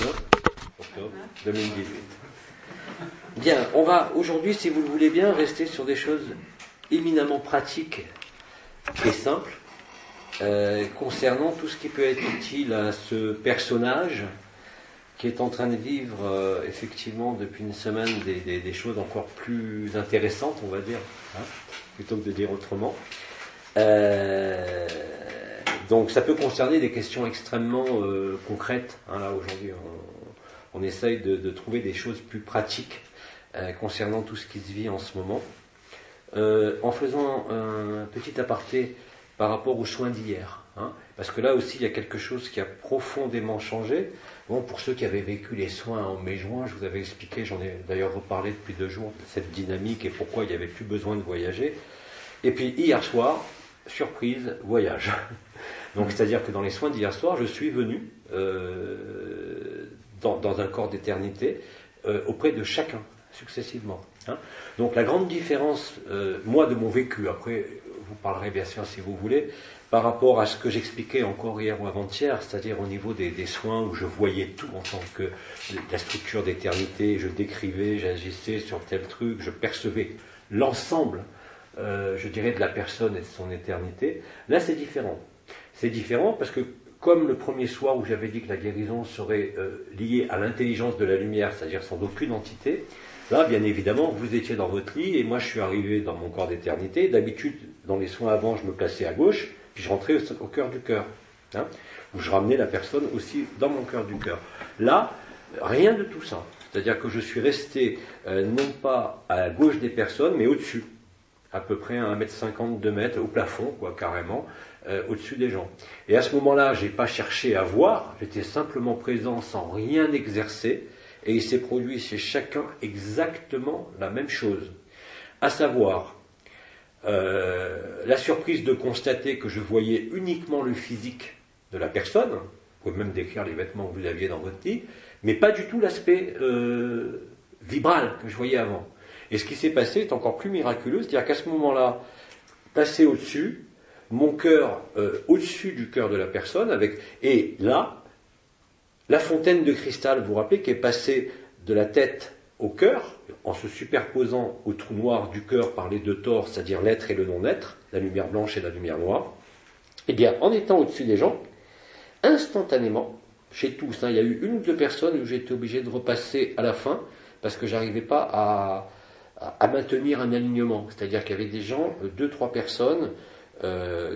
octobre 2018. Bien, on va aujourd'hui, si vous le voulez bien, rester sur des choses éminemment pratiques et simples, concernant tout ce qui peut être utile à ce personnage qui est en train de vivre effectivement depuis une semaine des choses encore plus intéressantes, on va dire, hein, plutôt que de dire autrement. Donc ça peut concerner des questions extrêmement concrètes. Hein, là aujourd'hui, on essaye de trouver des choses plus pratiques concernant tout ce qui se vit en ce moment. En faisant un petit aparté par rapport aux soins d'hier. Hein, parce que là aussi, il y a quelque chose qui a profondément changé. Bon, pour ceux qui avaient vécu les soins en mai-juin, je vous avais expliqué, j'en ai d'ailleurs reparlé depuis 2 jours, de cette dynamique et pourquoi il n'y avait plus besoin de voyager. Et puis hier soir, surprise, voyage. Donc c'est-à-dire que dans les soins d'hier soir, je suis venu dans un corps d'éternité auprès de chacun, successivement. Hein. Donc la grande différence, moi de mon vécu, après vous parlerez bien sûr si vous voulez, par rapport à ce que j'expliquais encore hier ou avant-hier, c'est-à-dire au niveau des soins où je voyais tout en tant que la structure d'éternité, je décrivais, j'agissais sur tel truc, je percevais l'ensemble, je dirais, de la personne et de son éternité. Là c'est différent. C'est différent parce que comme le premier soir où j'avais dit que la guérison serait liée à l'intelligence de la lumière, c'est-à-dire sans aucune entité, là, bien évidemment, vous étiez dans votre lit et moi je suis arrivé dans mon corps d'éternité. D'habitude, dans les soins avant, je me plaçais à gauche, puis je rentrais au cœur du cœur, hein, où je ramenais la personne aussi dans mon cœur du cœur. Là, rien de tout ça. C'est-à-dire que je suis resté non pas à gauche des personnes, mais au-dessus, à peu près à 1m50, 2 mètres, au plafond, quoi, carrément, au-dessus des gens. Et à ce moment-là, je n'ai pas cherché à voir, j'étais simplement présent sans rien exercer, et il s'est produit chez chacun exactement la même chose. À savoir, la surprise de constater que je voyais uniquement le physique de la personne, vous pouvez même décrire les vêtements que vous aviez dans votre lit, mais pas du tout l'aspect vibral que je voyais avant. Et ce qui s'est passé est encore plus miraculeux, c'est-à-dire qu'à ce moment-là, passé au-dessus, mon cœur au-dessus du cœur de la personne, et là, la fontaine de cristal, vous vous rappelez, qui est passée de la tête au cœur, en se superposant au trou noir du cœur par les 2 torts, c'est-à-dire l'être et le non-être, la lumière blanche et la lumière noire, eh bien, en étant au-dessus des gens, instantanément, chez tous, hein, il y a eu 1 ou 2 personnes où j'ai été obligé de repasser à la fin, parce que je n'arrivais pas à maintenir un alignement. C'est-à-dire qu'il y avait des gens, 2-3 personnes,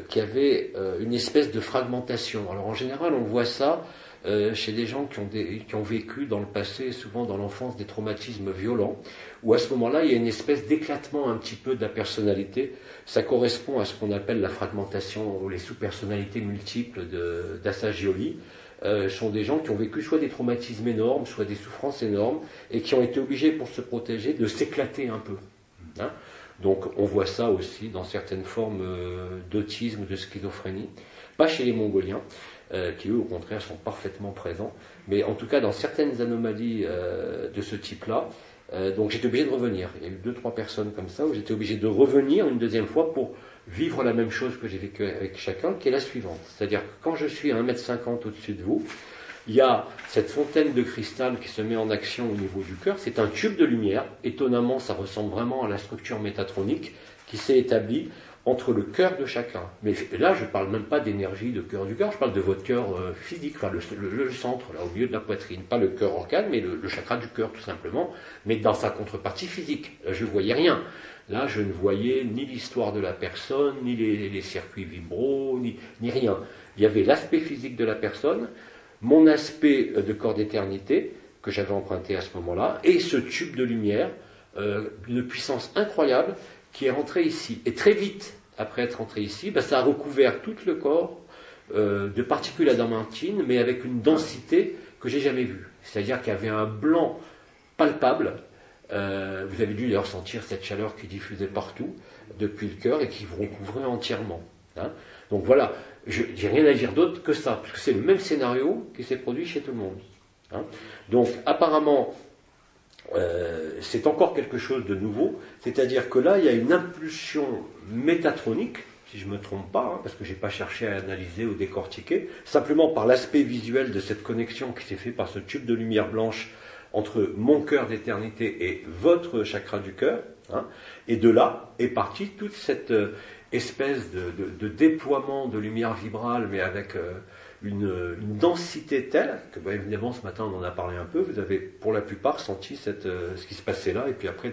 qui avaient une espèce de fragmentation. Alors en général, on voit ça chez des gens qui ont vécu dans le passé, souvent dans l'enfance, des traumatismes violents, où à ce moment-là, il y a une espèce d'éclatement un petit peu de la personnalité. Ça correspond à ce qu'on appelle la fragmentation ou les sous-personnalités multiples d'Assagioli. Sont des gens qui ont vécu soit des traumatismes énormes, soit des souffrances énormes, et qui ont été obligés, pour se protéger, de s'éclater un peu. Hein. Donc on voit ça aussi dans certaines formes d'autisme, de schizophrénie. Pas chez les Mongoliens, qui eux au contraire sont parfaitement présents, mais en tout cas dans certaines anomalies de ce type-là. Donc j'étais obligé de revenir. Il y a eu 2-3 personnes comme ça où j'étais obligé de revenir une deuxième fois pour vivre la même chose que j'ai vécu avec chacun, qui est la suivante. C'est-à-dire que quand je suis à 1m50 au-dessus de vous, il y a cette fontaine de cristal qui se met en action au niveau du cœur. C'est un tube de lumière. Étonnamment, ça ressemble vraiment à la structure métatronique qui s'est établie entre le cœur de chacun. Mais là, je ne parle même pas d'énergie de cœur du cœur, je parle de votre cœur physique, enfin le centre, là, au milieu de la poitrine. Pas le cœur organe, mais le chakra du cœur, tout simplement, mais dans sa contrepartie physique. Je ne voyais rien. Là, je ne voyais ni l'histoire de la personne, ni les circuits vibraux, ni rien. Il y avait l'aspect physique de la personne, mon aspect de corps d'éternité, que j'avais emprunté à ce moment-là, et ce tube de lumière, d'une puissance incroyable, qui est rentré ici. Et très vite, après être rentré ici, ça a recouvert tout le corps de particules adamantines, mais avec une densité que j'ai jamais vue. C'est-à-dire qu'il y avait un blanc palpable. Vous avez dû d'ailleurs sentir cette chaleur qui diffusait partout, depuis le cœur, et qui vous recouvrait entièrement. Hein. Donc voilà, je n'ai rien à dire d'autre que ça, parce que c'est le même scénario qui s'est produit chez tout le monde. Hein. Donc apparemment, c'est encore quelque chose de nouveau, c'est-à-dire que là, il y a une impulsion métatronique, si je ne me trompe pas, hein, parce que je n'ai pas cherché à analyser ou décortiquer, simplement par l'aspect visuel de cette connexion qui s'est faite par ce tube de lumière blanche entre mon cœur d'éternité et votre chakra du cœur, hein, et de là est partie toute cette espèce de déploiement de lumière vibrale, mais avec une densité telle que, évidemment, ce matin on en a parlé un peu, vous avez pour la plupart senti ce qui se passait là, et puis après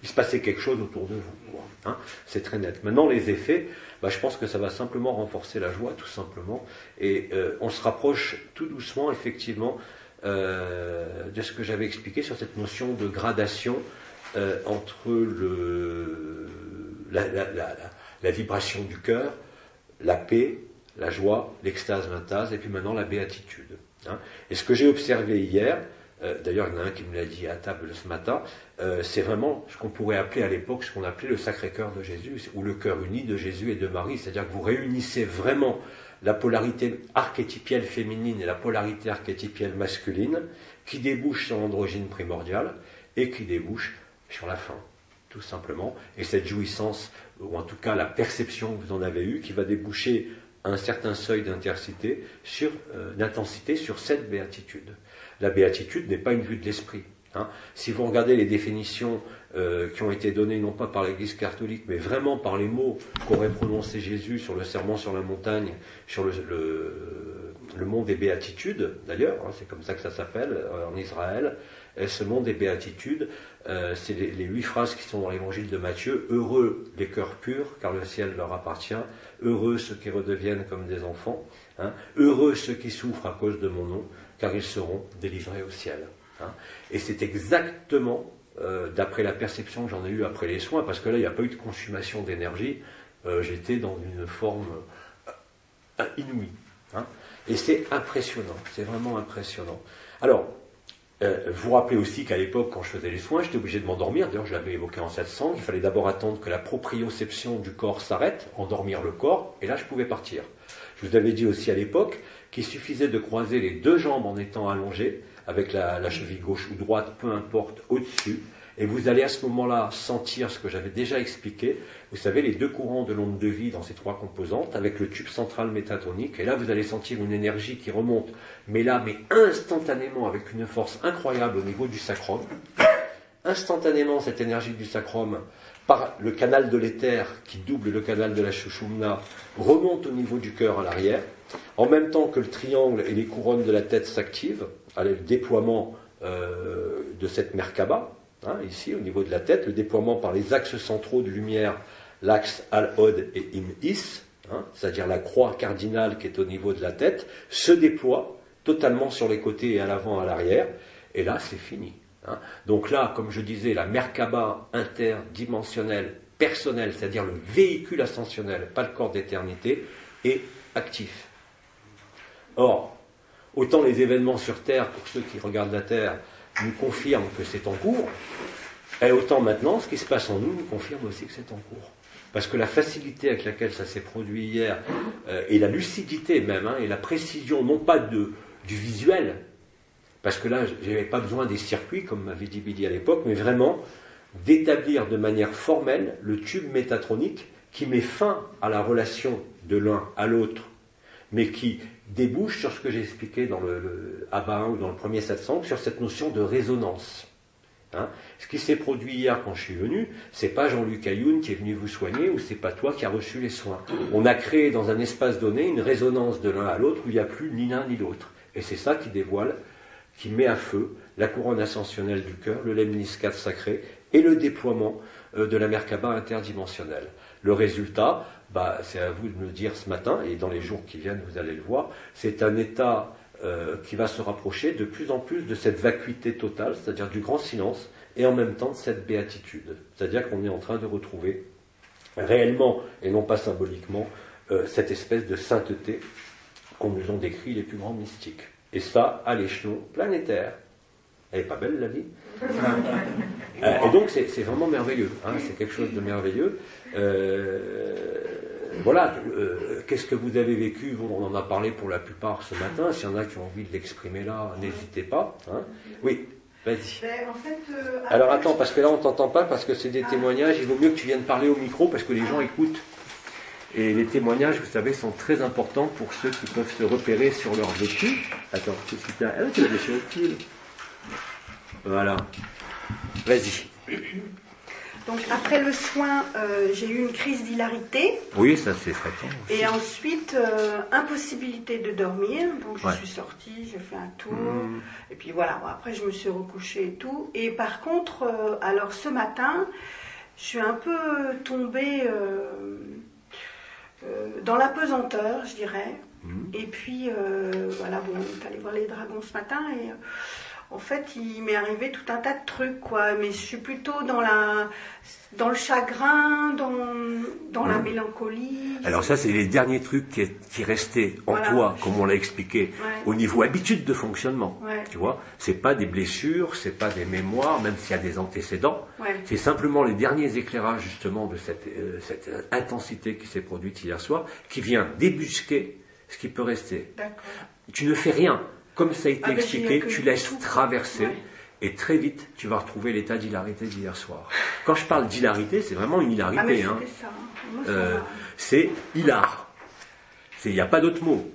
il se passait quelque chose autour de vous. Hein, c'est très net. Maintenant, les effets, je pense que ça va simplement renforcer la joie, tout simplement, et on se rapproche tout doucement, effectivement, de ce que j'avais expliqué sur cette notion de gradation entre la vibration du cœur, la paix, la joie, l'extase, l'intase, et puis maintenant la béatitude. Hein. Et ce que j'ai observé hier, d'ailleurs il y en a un qui me l'a dit à table ce matin, c'est vraiment ce qu'on pourrait appeler à l'époque, ce qu'on appelait le Sacré-Cœur de Jésus, ou le cœur uni de Jésus et de Marie, c'est-à-dire que vous réunissez vraiment la polarité archétypielle féminine et la polarité archétypielle masculine, qui débouche sur l'androgyne primordial, et qui débouche sur la fin, tout simplement, et cette jouissance, ou en tout cas la perception que vous en avez eue, qui va déboucher un certain seuil d'intensité sur cette béatitude. La béatitude n'est pas une vue de l'esprit. Hein. Si vous regardez les définitions qui ont été données non pas par l'Église catholique, mais vraiment par les mots qu'aurait prononcé Jésus sur le sermon sur la montagne, sur le mont des béatitudes, d'ailleurs, hein, c'est comme ça que ça s'appelle en Israël, et ce mont des béatitudes, c'est les 8 phrases qui sont dans l'évangile de Matthieu. Heureux les cœurs purs, car le ciel leur appartient. Heureux ceux qui redeviennent comme des enfants. Hein. Heureux ceux qui souffrent à cause de mon nom, car ils seront délivrés au ciel. Hein. Et c'est exactement, d'après la perception que j'en ai eue après les soins, parce que là, il n'y a pas eu de consommation d'énergie, j'étais dans une forme inouïe. Hein. Et c'est impressionnant, c'est vraiment impressionnant. Alors, vous vous rappelez aussi qu'à l'époque, quand je faisais les soins, j'étais obligé de m'endormir. D'ailleurs, je l'avais évoqué en satsang. Il fallait d'abord attendre que la proprioception du corps s'arrête, endormir le corps, et là, je pouvais partir. Je vous avais dit aussi à l'époque qu'il suffisait de croiser les 2 jambes en étant allongé, avec la cheville gauche ou droite, peu importe, au-dessus, et vous allez à ce moment-là sentir ce que j'avais déjà expliqué. Vous savez, les 2 courants de l'onde de vie dans ces 3 composantes, avec le tube central métatonique, et là vous allez sentir une énergie qui remonte, mais instantanément, avec une force incroyable au niveau du sacrum. Instantanément, cette énergie du sacrum, par le canal de l'éther, qui double le canal de la Sushumna, remonte au niveau du cœur à l'arrière, en même temps que le triangle et les couronnes de la tête s'activent, le déploiement de cette Merkaba, hein, ici au niveau de la tête, le déploiement par les axes centraux de lumière, l'axe Al-Hod et Im-Is, hein, c'est-à-dire la croix cardinale qui est au niveau de la tête, se déploie totalement sur les côtés et à l'avant, à l'arrière, et là c'est fini. Hein. Donc là, comme je disais, la Merkaba interdimensionnelle, personnelle, c'est-à-dire le véhicule ascensionnel, pas le corps d'éternité, est actif. Or, autant les événements sur Terre, pour ceux qui regardent la Terre, nous confirment que c'est en cours, et autant maintenant, ce qui se passe en nous confirme aussi que c'est en cours. Parce que la facilité avec laquelle ça s'est produit hier, et la lucidité même, hein, et la précision, non pas du visuel, parce que là, je n'avais pas besoin des circuits, comme m'avait dit Billy à l'époque, mais vraiment d'établir de manière formelle le tube métatronique qui met fin à la relation de l'un à l'autre, mais qui débouche sur ce que j'ai expliqué dans le Abba 1 ou dans le premier satsang, sur cette notion de résonance. Hein. Ce qui s'est produit hier quand je suis venu, c'est pas Jean-Luc Ayoun qui est venu vous soigner, ou c'est pas toi qui as reçu les soins. On a créé dans un espace donné une résonance de l'un à l'autre où il n'y a plus ni l'un ni l'autre. Et c'est ça qui dévoile, qui met à feu la couronne ascensionnelle du cœur, le lemnis 4 sacré, et le déploiement de la Merkaba interdimensionnelle. Le résultat, c'est à vous de me le dire ce matin, et dans les jours qui viennent, vous allez le voir, c'est un état qui va se rapprocher de plus en plus de cette vacuité totale, c'est-à-dire du grand silence, et en même temps de cette béatitude. C'est-à-dire qu'on est en train de retrouver réellement, et non pas symboliquement, cette espèce de sainteté qu'on nous ont décrit les plus grands mystiques. Et ça, à l'échelon planétaire. Elle n'est pas belle, la vie. Et donc, c'est vraiment merveilleux. Hein, c'est quelque chose de merveilleux. Voilà. Qu'est-ce que vous avez vécu? On en a parlé pour la plupart ce matin. S'il y en a qui ont envie de l'exprimer là, n'hésitez pas. Hein. Oui, vas-y. En fait, alors attends, parce que là, on ne t'entend pas, parce que c'est des témoignages. Il vaut mieux que tu viennes parler au micro, parce que les gens écoutent. Et les témoignages, vous savez, sont très importants pour ceux qui peuvent se repérer sur leur vécu. Attends, qu'est-ce que tu as? Ah, tu l'as déchiré au fil. Voilà. Vas-y. Donc après le soin, j'ai eu une crise d'hilarité. Oui, ça c'est fréquent. Et ensuite, impossibilité de dormir. Donc je suis sortie, j'ai fait un tour. Et puis voilà, bon, après je me suis recouchée et tout. Et par contre, alors ce matin, je suis un peu tombée dans la pesanteur, je dirais. Et puis, voilà, bon, on est allé voir les dragons ce matin et... En fait, il m'est arrivé tout un tas de trucs, quoi. Mais je suis plutôt dans le chagrin, dans la mélancolie. Alors ça, c'est les derniers trucs qui restaient en toi, comme on l'a expliqué, au niveau habitude de fonctionnement. Tu vois, c'est pas des blessures, c'est pas des mémoires, même s'il y a des antécédents. C'est simplement les derniers éclairages, justement, de cette intensité qui s'est produite hier soir, qui vient débusquer ce qui peut rester. Tu ne fais rien. Comme ça a été expliqué, tu laisses traverser et très vite, tu vas retrouver l'état d'hilarité d'hier soir. Quand je parle d'hilarité, c'est vraiment une hilarité. C'est hilar. Il n'y a pas d'autre mot.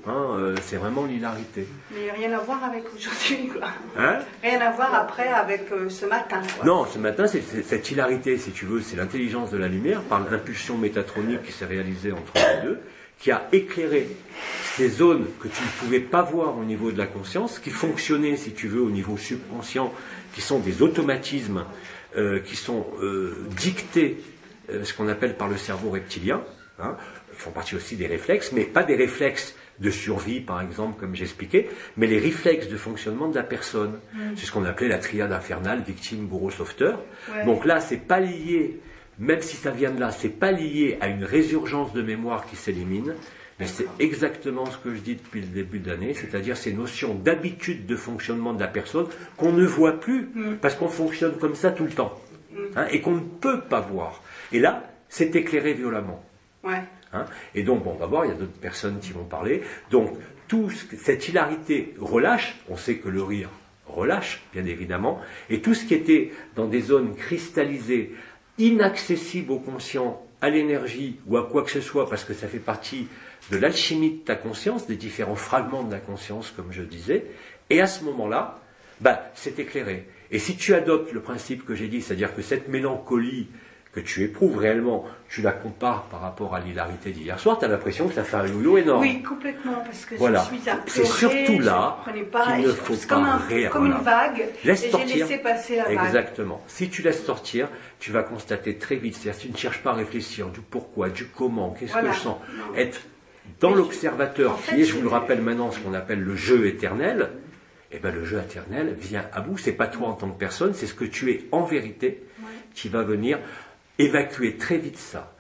C'est vraiment l'hilarité. Mais rien à voir avec aujourd'hui, quoi. Hein? Rien à voir après avec ce matin, quoi. Non, ce matin, c'est cette hilarité, si tu veux, c'est l'intelligence de la lumière par l'impulsion métatronique qui s'est réalisée entre les deux, qui a éclairé ces zones que tu ne pouvais pas voir au niveau de la conscience, qui fonctionnaient, si tu veux, au niveau subconscient, qui sont des automatismes qui sont dictés, ce qu'on appelle par le cerveau reptilien, qui font partie aussi des réflexes, mais pas des réflexes de survie, par exemple, comme j'expliquais, mais les réflexes de fonctionnement de la personne. C'est ce qu'on appelait la triade infernale, victime, bourreau, sauveteur. Donc là, c'est pas lié... Même si ça vient de là, c'est pas lié à une résurgence de mémoire qui s'élimine, mais c'est exactement ce que je dis depuis le début de l'année, c'est-à-dire ces notions d'habitude de fonctionnement de la personne qu'on ne voit plus, parce qu'on fonctionne comme ça tout le temps, et qu'on ne peut pas voir. Et là, c'est éclairé violemment. Et donc, bon, on va voir, il y a d'autres personnes qui vont parler. Donc, cette hilarité relâche, on sait que le rire relâche, bien évidemment, et tout ce qui était dans des zones cristallisées, inaccessible au conscient, à l'énergie ou à quoi que ce soit, parce que ça fait partie de l'alchimie de ta conscience, des différents fragments de la conscience, comme je disais, et à ce moment-là, c'est éclairé. Et si tu adoptes le principe que j'ai dit, c'est-à-dire que cette mélancolie que tu éprouves réellement, tu la compares par rapport à l'hilarité d'hier soir, tu as l'impression que ça fait un yo-yo énorme. Oui, complètement, parce que voilà. je suis à pleurer, c'est surtout là qu'il ne faut pas rire. Comme une vague, laisse et sortir. J'ai laissé passer la vague. Exactement. Si tu laisses sortir, tu vas constater très vite, c'est-à-dire tu ne cherches pas à réfléchir du pourquoi, du comment, qu'est-ce que je sens. Être dans l'observateur, qui est, je vous le rappelle maintenant, ce qu'on appelle le jeu éternel, et le jeu éternel vient à bout. C'est pas toi en tant que personne, c'est ce que tu es en vérité qui va venir évacuer très vite ça.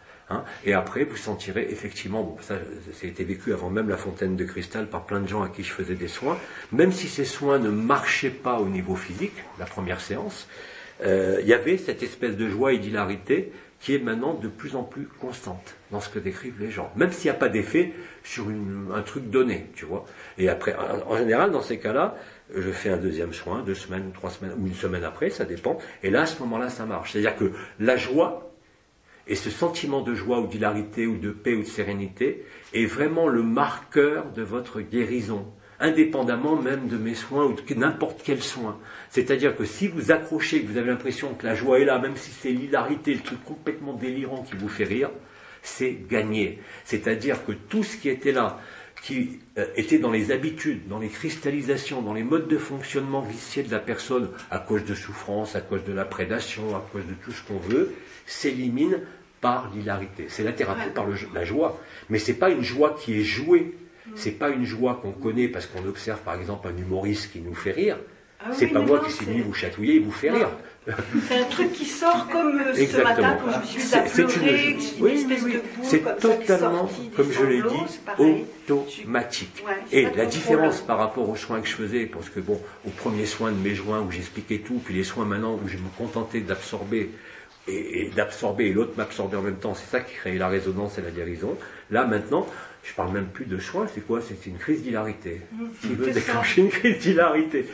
Et après, vous sentirez effectivement, ça a été vécu avant même la fontaine de cristal par plein de gens à qui je faisais des soins, même si ces soins ne marchaient pas au niveau physique, la première séance, il y avait cette espèce de joie et d'hilarité qui est maintenant de plus en plus constante dans ce que décrivent les gens, même s'il n'y a pas d'effet sur un truc donné, tu vois. Et après, en général, dans ces cas-là, je fais un deuxième soin, 2 semaines, 3 semaines, ou 1 semaine après, ça dépend, et là, à ce moment-là, ça marche. C'est-à-dire que la joie, et ce sentiment de joie ou d'hilarité ou de paix ou de sérénité est vraiment le marqueur de votre guérison, indépendamment même de mes soins ou de n'importe quel soin. C'est-à-dire que si vous accrochez, que vous avez l'impression que la joie est là, même si c'est l'hilarité, le truc complètement délirant qui vous fait rire, c'est gagné. C'est-à-dire que tout ce qui était là, qui était dans les habitudes, dans les cristallisations, dans les modes de fonctionnement viciés de la personne, à cause de souffrance, à cause de la prédation, à cause de tout ce qu'on veut, s'élimine par l'hilarité. C'est la thérapie par la joie. Mais ce n'est pas une joie qui est jouée. Ce n'est pas une joie qu'on connaît parce qu'on observe par exemple un humoriste qui nous fait rire. C'est pas moi qui suis venu vous chatouiller et vous faire rire. C'est un truc qui sort comme ce matin quand je me suis applaudie, une espèce de boule c'est totalement, comme je l'ai dit, automatique. Et la différence par rapport aux soins que je faisais, parce que bon, aux premiers soins de mes joints où j'expliquais tout, puis les soins maintenant où je me contentais d'absorber et l'autre m'absorbait en même temps, c'est ça qui créait la résonance et la guérison. Là maintenant, je parle même plus de soins, c'est quoi? C'est une crise d'hilarité. Qui veut déclencher une crise d'hilarité.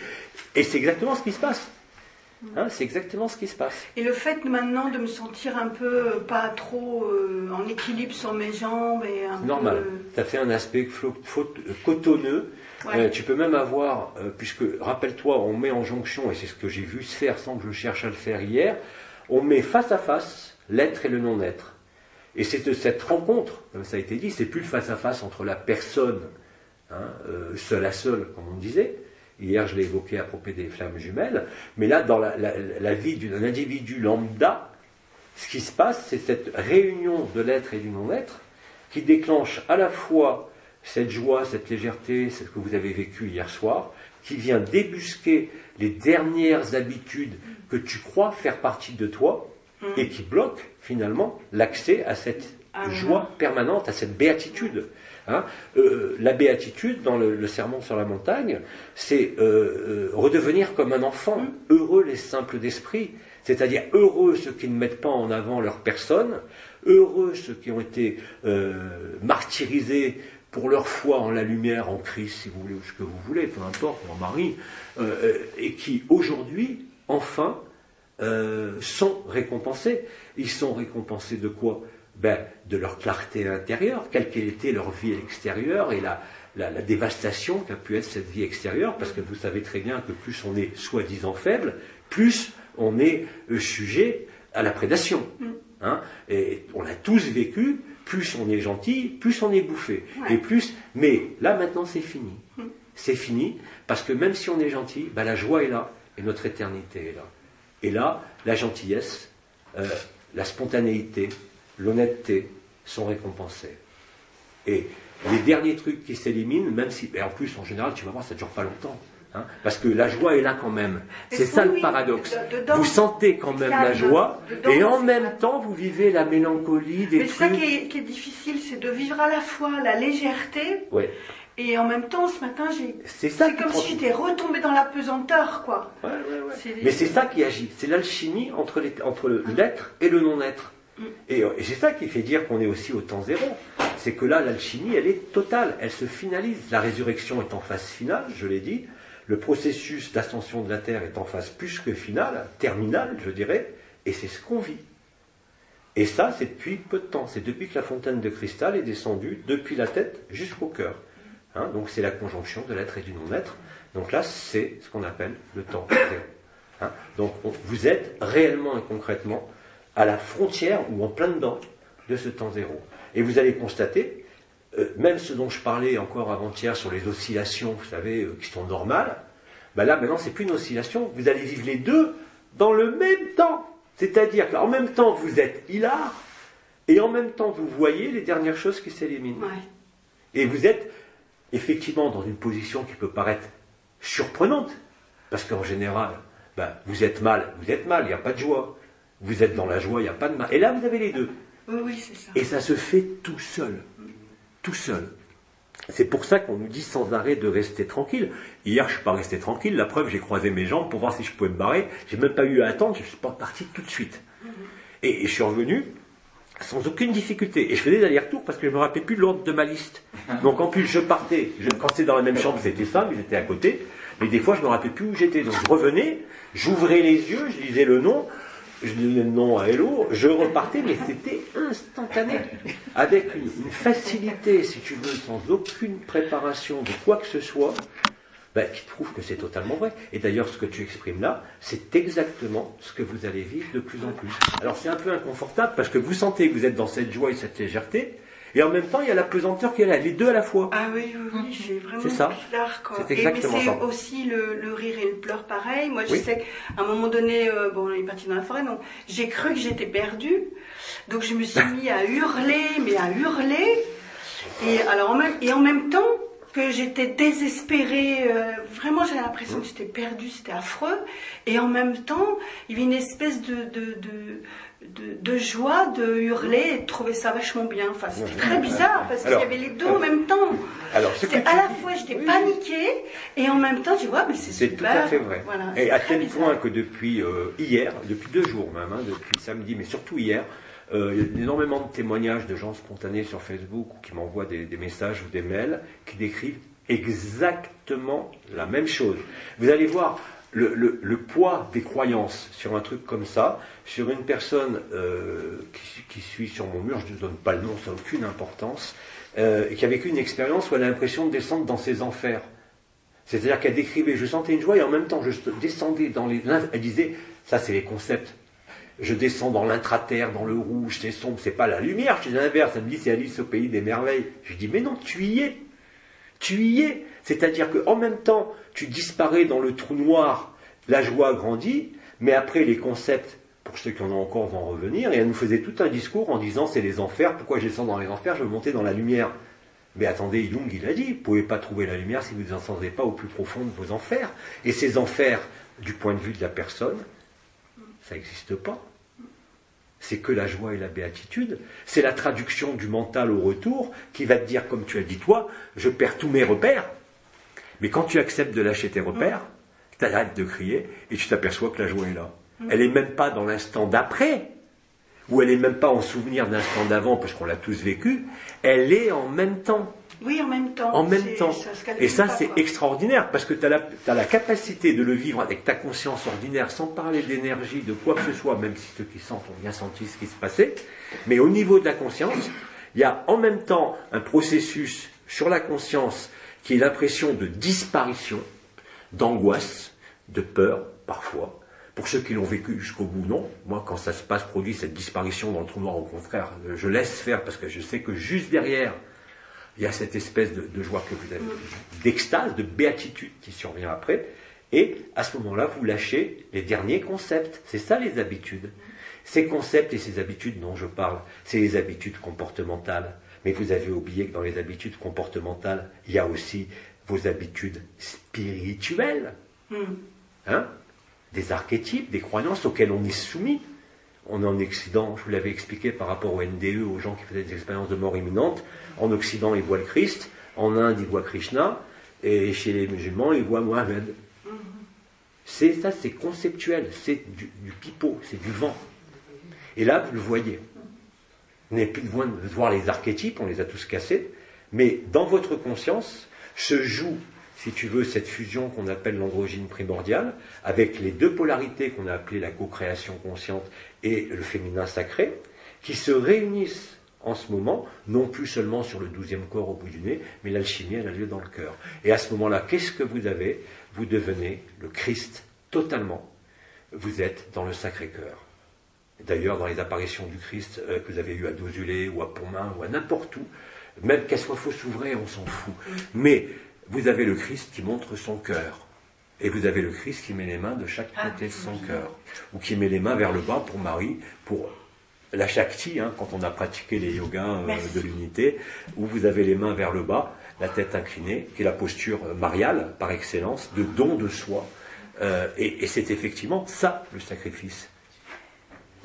Et c'est exactement ce qui se passe. Hein, c'est exactement ce qui se passe. Et le fait maintenant de me sentir un peu pas trop en équilibre sur mes jambes et un normal. Tu as fait un aspect cotonneux. Ouais. Tu peux même avoir, puisque rappelle-toi, on met en jonction, et c'est ce que j'ai vu se faire sans que je cherche à le faire hier, on met face à face l'être et le non-être. Et c'est de cette rencontre, comme ça a été dit, c'est plus le face à face entre la personne, seul à seul, comme on disait. Hier, je l'ai évoqué à propos des flammes jumelles. Mais là, dans la vie d'un individu lambda, ce qui se passe, c'est cette réunion de l'être et du non-être qui déclenche à la fois cette joie, cette légèreté, ce que vous avez vécu hier soir, qui vient débusquer les dernières habitudes que tu crois faire partie de toi et qui bloque finalement l'accès à cette joie permanente, à cette béatitude. La béatitude, dans le sermon sur la montagne, c'est redevenir comme un enfant, heureux les simples d'esprit, c'est-à-dire heureux ceux qui ne mettent pas en avant leur personne, heureux ceux qui ont été martyrisés pour leur foi en la lumière, en Christ, si vous voulez, ou ce que vous voulez, peu importe, en Marie, et qui aujourd'hui, enfin, sont récompensés. Ils sont récompensés de quoi ? De leur clarté intérieure, quelle qu'elle était leur vie extérieure et la dévastation qu'a pu être cette vie extérieure, parce que vous savez très bien que plus on est soi-disant faible, plus on est sujet à la prédation. Et on l'a tous vécu, plus on est gentil, plus on est bouffé. Ouais. Mais là maintenant c'est fini. C'est fini, parce que même si on est gentil, la joie est là, et notre éternité est là. Et là, la gentillesse, la spontanéité, l'honnêteté sont récompensés. Et les derniers trucs qui s'éliminent, même si, et en plus en général tu vas voir ça ne dure pas longtemps, parce que la joie est là quand même. C'est ça le paradoxe. Vous sentez quand même la joie et en même temps vous vivez la mélancolie des trucs. Mais ça qui est difficile, c'est de vivre à la fois la légèreté et en même temps ce matin c'est comme si j'étais retombée dans la pesanteur quoi. Mais c'est ça qui agit, c'est l'alchimie entre l'être et le non-être. Et c'est ça qui fait dire qu'on est aussi au temps zéro. C'est que là, l'alchimie, elle est totale, elle se finalise. La résurrection est en phase finale, je l'ai dit. Le processus d'ascension de la Terre est en phase plus que finale, terminale, je dirais. Et c'est ce qu'on vit. Et ça, c'est depuis peu de temps. C'est depuis que la fontaine de cristal est descendue, depuis la tête jusqu'au cœur. Donc c'est la conjonction de l'être et du non-être. Donc là, c'est ce qu'on appelle le temps zéro. Donc vous êtes réellement et concrètement à la frontière ou en plein dedans de ce temps zéro. Et vous allez constater, même ce dont je parlais encore avant-hier sur les oscillations, vous savez, qui sont normales, là maintenant c'est plus une oscillation, vous allez vivre les deux dans le même temps. C'est-à-dire qu'en même temps vous êtes hilar, et en même temps vous voyez les dernières choses qui s'éliminent. Et vous êtes effectivement dans une position qui peut paraître surprenante, parce qu'en général, vous êtes mal, il n'y a pas de joie. Vous êtes dans la joie, il n'y a pas de mal. Et là, vous avez les deux. Oui, c'est ça. Et ça se fait tout seul. Tout seul. C'est pour ça qu'on nous dit sans arrêt de rester tranquille. Hier, je ne suis pas resté tranquille. La preuve, j'ai croisé mes jambes pour voir si je pouvais me barrer. Je n'ai même pas eu à attendre. Je ne suis pas parti tout de suite. Et je suis revenu sans aucune difficulté. Et je faisais des allers-retours parce que je ne me rappelais plus de l'ordre de ma liste. Donc en plus, je partais. Quand c'était dans la même chambre, c'était ça, mais j'étais à côté. Mais des fois, je ne me rappelais plus où j'étais. Donc je revenais, j'ouvrais les yeux, je disais le nom. Je donnais le nom à Hello, je repartais, mais c'était instantané, avec une facilité, si tu veux, sans aucune préparation de quoi que ce soit, qui prouve que c'est totalement vrai. Et d'ailleurs, ce que tu exprimes là, c'est exactement ce que vous allez vivre de plus en plus. Alors c'est un peu inconfortable, parce que vous sentez que vous êtes dans cette joie et cette légèreté, et en même temps, il y a la pesanteur qui est là, les deux à la fois. Ah oui, c'est vraiment bizarre, quoi. C'est exactement ça. Mais c'est aussi le rire et le pleur pareil. Moi, je sais qu'à un moment donné, on est parti dans la forêt, donc j'ai cru que j'étais perdue. Donc je me suis mis à hurler, Et en même temps que j'étais désespérée, vraiment j'avais l'impression que j'étais perdue, c'était affreux. Et en même temps, il y avait une espèce de joie de hurler et de trouver ça vachement bien. Enfin, c'était très bizarre parce qu'il y avait les deux en même temps. C'était à la fois, j'étais paniquée et en même temps, je dis, mais c'est super. C'est tout à fait vrai. Voilà, et à tel point que depuis hier, depuis 2 jours même, depuis samedi, mais surtout hier, il y a énormément de témoignages de gens spontanés sur Facebook qui m'envoient des messages ou des mails qui décrivent exactement la même chose. Vous allez voir, le poids des croyances sur un truc comme ça, sur une personne qui suit sur mon mur, je ne donne pas le nom, ça n'a aucune importance, et qui a vécu une expérience où elle a l'impression de descendre dans ses enfers. C'est-à-dire qu'elle décrivait, je sentais une joie et en même temps je descendais dans les... Elle disait, ça c'est les concepts, je descends dans l'intraterre, dans le rouge, c'est sombre, c'est pas la lumière, je dis l'inverse, elle me dit c'est Alice au pays des merveilles. Je dis mais non, tu y es. Tu y es. C'est-à-dire qu'en même temps, tu disparais dans le trou noir, la joie grandit, mais après les concepts, pour ceux qui en ont encore, vont revenir, et elle nous faisait tout un discours en disant c'est les enfers, pourquoi je descends dans les enfers, je veux monter dans la lumière. Mais attendez, Jung, il a dit, vous ne pouvez pas trouver la lumière si vous ne descendez pas au plus profond de vos enfers. Et ces enfers, du point de vue de la personne, ça n'existe pas. C'est que la joie et la béatitude. C'est la traduction du mental au retour qui va te dire, comme tu as dit toi, je perds tous mes repères. Mais quand tu acceptes de lâcher tes repères, tu arrêtes de crier et tu t'aperçois que la joie est là. Elle n'est même pas dans l'instant d'après, ou elle n'est même pas en souvenir de l'instant d'avant, parce qu'on l'a tous vécu, elle est en même temps. Oui, en même temps. En même temps. Et ça, c'est extraordinaire, parce que tu as la capacité de le vivre avec ta conscience ordinaire, sans parler d'énergie, de quoi que ce soit, même si ceux qui sentent ont bien senti ce qui se passait. Mais au niveau de la conscience, il y a en même temps un processus sur la conscience qui est l'impression de disparition, d'angoisse, de peur, parfois. Pour ceux qui l'ont vécu jusqu'au bout, non. Moi, quand ça se passe, produit cette disparition dans le trou noir, au contraire, je laisse faire, parce que je sais que juste derrière, il y a cette espèce de joie que vous avez, d'extase, de béatitude qui survient après, et à ce moment-là, vous lâchez les derniers concepts. C'est ça les habitudes. Ces concepts et ces habitudes dont je parle, c'est les habitudes comportementales. Mais vous avez oublié que dans les habitudes comportementales, il y a aussi vos habitudes spirituelles. Hein ? Des archétypes, des croyances auxquelles on est soumis. On est en Occident, je vous l'avais expliqué par rapport au NDE, aux gens qui faisaient des expériences de mort imminente. En Occident, ils voient le Christ. En Inde, ils voient Krishna. Et chez les musulmans, ils voient Mohammed. C'est ça, c'est conceptuel. C'est du pipeau, c'est du vent. Et là, vous le voyez. Vous n'avez plus besoin de voir les archétypes, on les a tous cassés. Mais dans votre conscience se joue, si tu veux, cette fusion qu'on appelle l'androgyne primordiale, avec les deux polarités qu'on a appelées la co-création consciente et le féminin sacré, qui se réunissent en ce moment, non plus seulement sur le 12e corps au bout du nez, mais l'alchimie, elle a lieu dans le cœur. Et à ce moment-là, qu'est-ce que vous avez ? Vous devenez le Christ totalement. Vous êtes dans le Sacré-Cœur. D'ailleurs, dans les apparitions du Christ que vous avez eues à Dozulé ou à Pontmain ou à n'importe où, même qu'elle soit fausse ou vraie, on s'en fout. Mais vous avez le Christ qui montre son cœur. Et vous avez le Christ qui met les mains de chaque côté de son cœur. Ou qui met les mains vers le bas pour Marie, pour la Shakti, hein, quand on a pratiqué les yogas de l'unité, où vous avez les mains vers le bas, la tête inclinée, qui est la posture mariale par excellence, de don de soi. Et c'est effectivement ça, le sacrifice.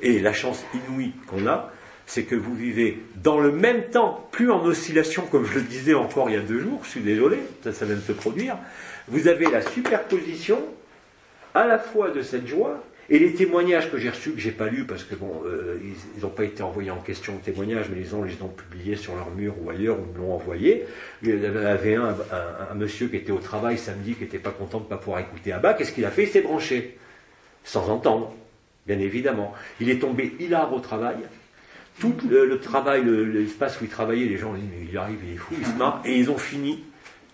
Et la chance inouïe qu'on a, c'est que vous vivez dans le même temps, plus en oscillation, comme je le disais encore il y a 2 jours, je suis désolé, ça vient de se produire, vous avez la superposition à la fois de cette joie, et les témoignages que j'ai reçus, que je n'ai pas lus, parce que bon, ils n'ont pas été envoyés en question de témoignages, mais ils les ont publiés sur leur mur ou ailleurs, ou me l'ont envoyé. Il y avait un monsieur qui était au travail samedi, qui n'était pas content de ne pas pouvoir écouter Abba. Qu'est-ce qu'il a fait ? Il s'est branché, sans entendre, bien évidemment. Il est tombé hilar au travail. Tout le travail, l'espace où il travaillait, les gens ont dit, mais il arrive, il est fou, il se marre, et ils ont fini,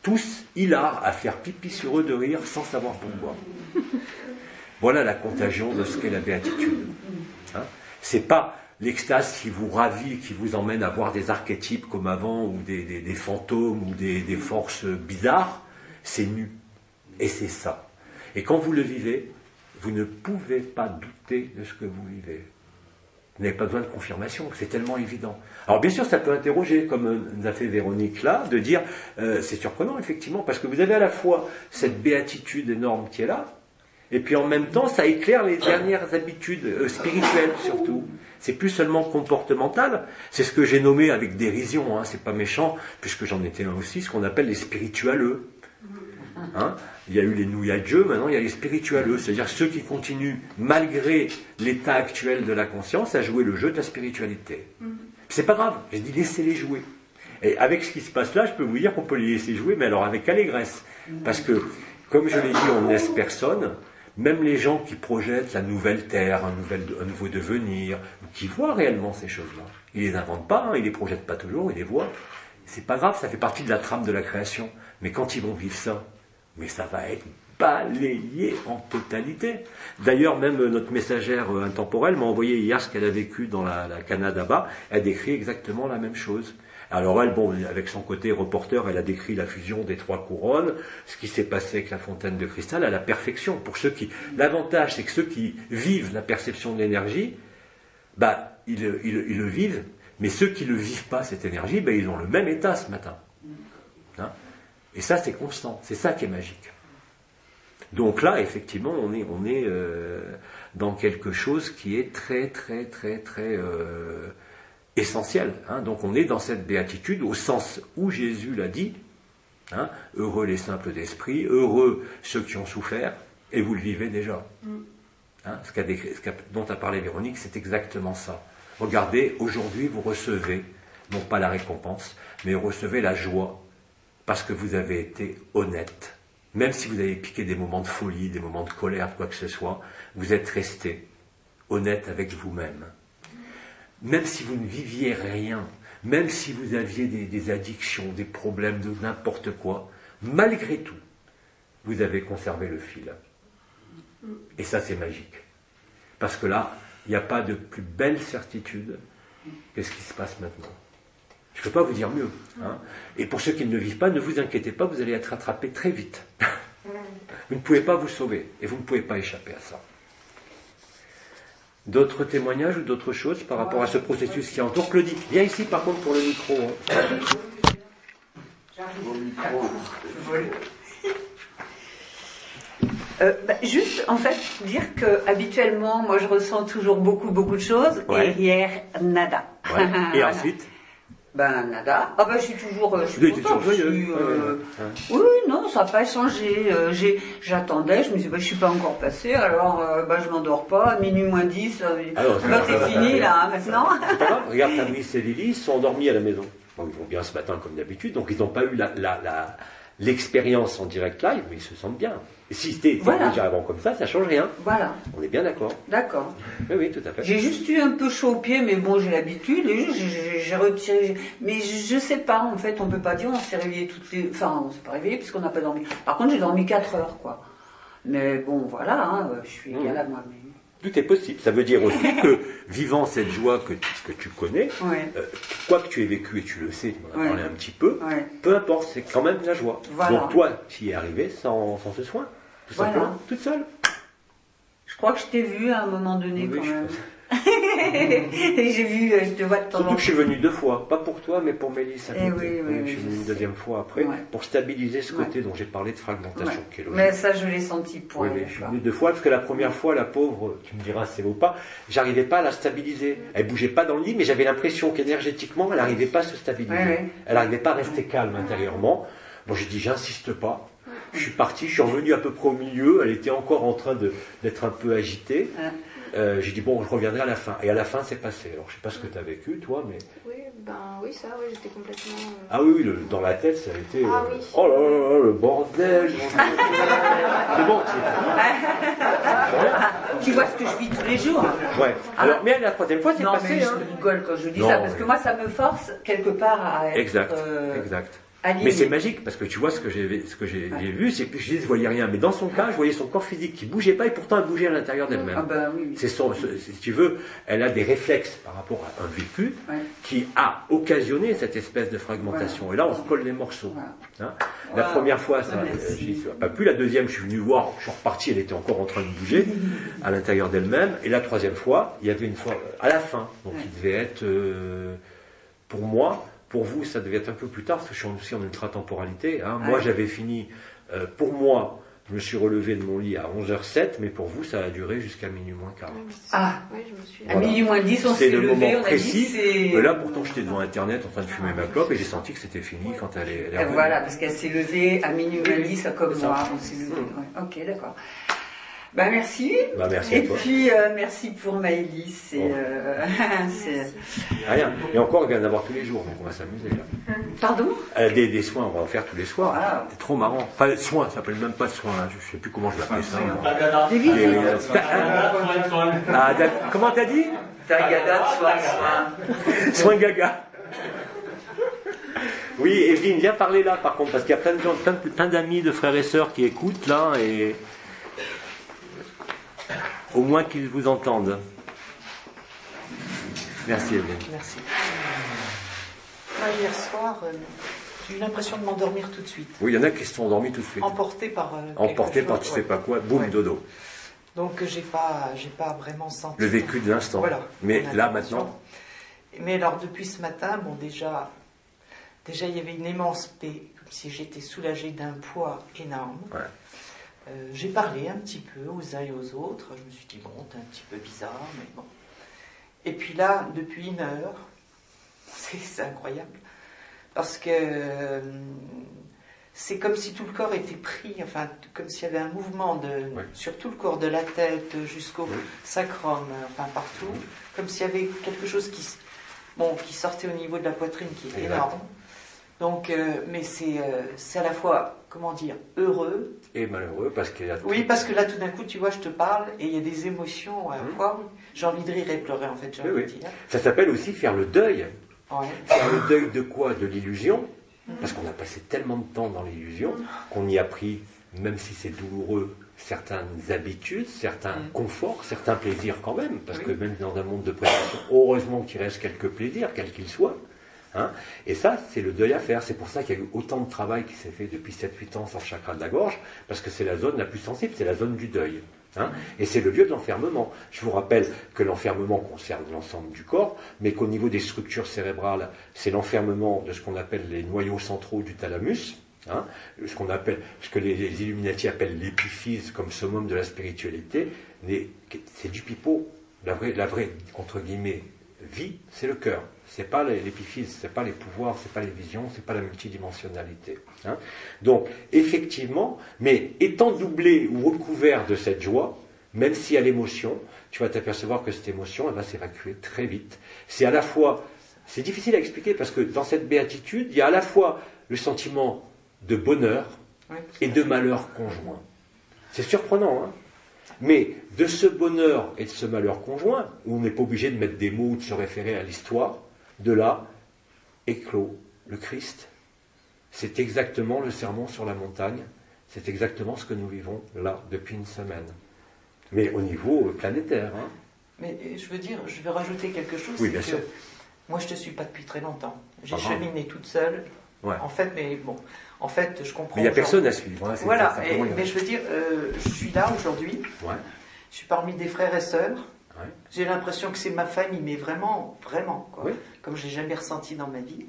tous hilar, à faire pipi sur eux de rire, sans savoir pourquoi. Voilà la contagion de ce qu'est la béatitude. Hein ? C'est pas l'extase qui vous ravit, qui vous emmène à voir des archétypes comme avant, ou des fantômes, ou des forces bizarres. C'est nu. Et c'est ça. Et quand vous le vivez, vous ne pouvez pas douter de ce que vous vivez. Vous n'avez pas besoin de confirmation, c'est tellement évident. Alors bien sûr, ça peut interroger, comme nous a fait Véronique là, de dire, c'est surprenant effectivement, parce que vous avez à la fois cette béatitude énorme qui est là, et puis en même temps, ça éclaire les dernières habitudes spirituelles surtout. C'est plus seulement comportemental, c'est ce que j'ai nommé avec dérision, hein, c'est pas méchant, puisque j'en étais un aussi, ce qu'on appelle les spiritualeux. Hein, il y a eu les nouilladjeux, maintenant il y a les spiritualeux, c'est-à-dire ceux qui continuent, malgré l'état actuel de la conscience, à jouer le jeu de la spiritualité. C'est pas grave, j'ai dit laissez-les jouer. Et avec ce qui se passe là, je peux vous dire qu'on peut les laisser jouer, mais alors avec allégresse. Parce que, comme je l'ai dit, on ne laisse personne, même les gens qui projettent la nouvelle terre, un nouveau devenir, qui voient réellement ces choses-là. Ils les inventent pas, ils les projettent pas toujours, ils les voient. C'est pas grave, ça fait partie de la trame de la création. Mais quand ils vont vivre ça, mais ça va être balayé en totalité. D'ailleurs, même notre messagère intemporelle m'a envoyé hier ce qu'elle a vécu dans la Canada-Bas. Elle décrit exactement la même chose. Alors elle, bon, avec son côté reporter, elle a décrit la fusion des 3 couronnes, ce qui s'est passé avec la fontaine de cristal à la perfection. L'avantage, c'est que ceux qui vivent la perception de l'énergie, ils le vivent, mais ceux qui ne le vivent pas, cette énergie, ils ont le même état ce matin. Hein? Et ça, c'est constant. C'est ça qui est magique. Donc là, effectivement, on est dans quelque chose qui est très, très, très, très essentiel. Hein. Donc on est dans cette béatitude au sens où Jésus l'a dit. Hein, heureux les simples d'esprit, heureux ceux qui ont souffert, et vous le vivez déjà. Hein, dont a parlé Véronique, c'est exactement ça. Regardez, aujourd'hui vous recevez, non pas la récompense, mais vous recevez la joie, parce que vous avez été honnête. Même si vous avez piqué des moments de folie, des moments de colère, quoi que ce soit, vous êtes resté honnête avec vous-même. Même si vous ne viviez rien, même si vous aviez des addictions, des problèmes de n'importe quoi, malgré tout, vous avez conservé le fil. Et ça, c'est magique. Parce que là, il n'y a pas de plus belle certitude que ce qui se passe maintenant. Je ne peux pas vous dire mieux. Hein. Et pour ceux qui ne le vivent pas, ne vous inquiétez pas, vous allez être rattrapés très vite. Vous ne pouvez pas vous sauver et vous ne pouvez pas échapper à ça. D'autres témoignages ou d'autres choses par rapport à ce processus qui entoure Claudie, viens ici par contre pour le micro. Juste en fait dire que habituellement moi je ressens toujours beaucoup de choses et hier nada. Ouais. Et ensuite nada. Je suis toujours joyeux. Oui, non, ça n'a pas changé. J'attendais, je me suis dit, je suis pas encore passée, alors je m'endors pas, à minuit moins 10. C'est fini là, maintenant. C'est pas grave, regarde, Fabrice et Lily, ils sont endormis à la maison. Bon, ils vont bien ce matin comme d'habitude, donc ils n'ont pas eu l'expérience en direct live, mais ils se sentent bien. Et si c'était déjà avant comme ça change rien. Voilà. On est bien d'accord. D'accord. Oui, tout à fait. J'ai juste eu un peu chaud au pied, mais bon, j'ai l'habitude, et j'ai retiré. Mais je sais pas, en fait, on peut pas dire, on s'est réveillé on s'est pas réveillé puisqu'on n'a pas dormi. Par contre, j'ai dormi 4 heures, quoi. Mais bon, voilà, je suis égale à moi-même. Tout est possible. Ça veut dire aussi que, vivant cette joie que tu connais, quoi que tu aies vécu, et tu le sais, tu m'en as parlé un petit peu, peu importe, c'est quand même la joie. Voilà. Donc toi, tu y es arrivé sans ce soin, tout simplement, toute seule. Je crois que je t'ai vu à un moment donné quand même. Et j'ai vu, je te vois de temps en temps. Surtout que je suis venu 2 fois, pas pour toi, mais pour Mélisse à côté. Oui, je suis venu une 2e fois après, pour stabiliser ce côté dont j'ai parlé de fragmentation. Qui est logique. Mais ça, je l'ai senti pour elle. Je suis venu 2 fois, parce que la première fois, la pauvre, tu me diras c'est ou pas, j'arrivais pas à la stabiliser. Elle bougeait pas dans le lit, mais j'avais l'impression qu'énergétiquement, elle n'arrivait pas à se stabiliser. Elle n'arrivait pas à rester calme intérieurement. Bon, j'ai dit, j'insiste pas. Je suis parti, je suis revenu à peu près au milieu, elle était encore en train d'être un peu agitée. J'ai dit, bon, je reviendrai à la fin. Et à la fin, c'est passé. Alors, je sais pas ce que tu as vécu, toi, mais... J'étais complètement... Ah oui, dans la tête, ça a été... oui. Oh là là, le bordel. C'est bon, tu vois ce que je vis tous les jours. Ouais. Alors, mais la 3e fois, c'est passé. Non, mais je rigole quand je dis ça, parce que moi, ça me force, quelque part, à être... Exact. Aligné. Mais c'est magique, parce que tu vois ce que j'ai vu, c'est que je ne voyais rien. Mais dans son cas, je voyais son corps physique qui ne bougeait pas, et pourtant elle bougeait à l'intérieur d'elle-même. Oui. Si tu veux, elle a des réflexes par rapport à un vécu qui a occasionné cette espèce de fragmentation. Et là, on se colle les morceaux. Hein. La première fois, ça n'a pas pu. La 2e, je suis venu voir, je suis reparti, elle était encore en train de bouger à l'intérieur d'elle-même. Et la 3e fois, il y avait une fois à la fin. Donc il devait être, pour moi... Pour vous, ça devait être un peu plus tard, parce que je suis aussi en ultra-temporalité. Hein. Moi, j'avais fini, pour moi, je me suis relevé de mon lit à 11h07, mais pour vous, ça a duré jusqu'à minuit moins 40. Je me suis... À minuit moins 10, on s'est levé, le moment on précis. A dit, là, pourtant, j'étais devant Internet en train de fumer ma clope, et j'ai senti que c'était fini quand elle est revenue. Voilà, parce qu'elle s'est levée à minuit moins 10, comme moi. On s'est levé. Ok, d'accord. Bah merci. Bah, merci et à toi. puis merci pour Maëlys. Et, Rien. Et encore, on vient d'avoir tous les jours, donc on va s'amuser là. Pardon? Des soins, on va en faire tous les soirs. Voilà. C'est trop marrant. Enfin, soins, ça s'appelle même pas soins, hein. Je sais plus comment je l'appelle ça. moi. Des visites. Comment t'as dit? Tagada, soin. Soin gaga. Oui, Evelyne, viens parler là par contre, parce qu'il y a plein de gens, plein d'amis, de frères et sœurs qui écoutent là, et au moins qu'ils vous entendent. Merci Evelyne. Merci. Moi, hier soir, j'ai eu l'impression de m'endormir tout de suite. Oui, il y en a qui se sont endormis tout de suite. Emporté par. Emporté quelque par chose, tu sais pas quoi, boum, Ouais. dodo. Donc, j'ai pas vraiment senti. Le vécu de l'instant. Voilà. Mais Mon là attention. maintenant, Mais alors, depuis ce matin, bon, déjà, il y avait une immense paix, comme si j'étais soulagée d'un poids énorme. Ouais. J'ai parlé un petit peu aux uns et aux autres. Je me suis dit, bon, t'es un petit peu bizarre, mais bon. Et puis là, depuis 1 heure, c'est incroyable. Parce que c'est comme si tout le corps était pris, enfin, comme s'il y avait un mouvement sur tout le corps, de la tête jusqu'au sacrum, enfin partout, comme s'il y avait quelque chose qui sortait au niveau de la poitrine, qui est énorme. Donc, mais c'est à la fois, comment dire, heureux. et malheureux parce qu'il y a. Oui, parce que là, tout d'un coup, tu vois, je te parle et il y a des émotions. J'ai envie de rire et pleurer, en fait, j'ai envie de dire. Ça s'appelle aussi faire le deuil. Ouais. Faire le deuil de quoi? De l'illusion. Parce qu'on a passé tellement de temps dans l'illusion qu'on y a pris, même si c'est douloureux, certaines habitudes, certains conforts, certains plaisirs quand même. Parce que même dans un monde de prévention, heureusement qu'il reste quelques plaisirs, quels qu'ils soient. Hein. Et ça, c'est le deuil à faire. C'est pour ça qu'il y a eu autant de travail qui s'est fait depuis 7-8 ans sur le chakra de la gorge, parce que c'est la zone la plus sensible, c'est la zone du deuil. Hein. Et c'est le lieu de l'enfermement. Je vous rappelle que l'enfermement concerne l'ensemble du corps, mais qu'au niveau des structures cérébrales, c'est l'enfermement de ce qu'on appelle les noyaux centraux du thalamus, hein, ce que les Illuminati appellent l'épiphyse comme summum de la spiritualité. C'est du pipeau. La vraie, entre guillemets, vie, c'est le cœur. C'est pas l'épiphyse, c'est pas les pouvoirs, c'est pas les visions, c'est pas la multidimensionnalité. Hein. Donc, effectivement, mais étant doublé ou recouvert de cette joie, même s'il y a l'émotion, tu vas t'apercevoir que cette émotion, elle va s'évacuer très vite. C'est à la fois, c'est difficile à expliquer parce que dans cette béatitude, il y a à la fois le sentiment de bonheur et de malheur conjoint. C'est surprenant, hein. Mais de ce bonheur et de ce malheur conjoint, où on n'est pas obligé de mettre des mots ou de se référer à l'histoire, de là éclot le Christ. C'est exactement le sermon sur la montagne, c'est exactement ce que nous vivons là depuis une semaine. Mais au niveau planétaire. Hein. Mais je veux dire, je vais rajouter quelque chose. Oui, c'est bien que sûr. moi, je ne te suis pas depuis très longtemps. J'ai Ah, cheminé toute seule. Ouais. En fait, mais bon, en fait, je comprends. Mais il n'y a aujourd'hui. personne à suivre. Hein, Voilà, simplement, mais je veux dire, je suis là aujourd'hui. Ouais. Je suis parmi des frères et sœurs. Ouais. J'ai l'impression que c'est ma famille, mais vraiment, vraiment, quoi. Oui. Comme je l'ai jamais ressenti dans ma vie.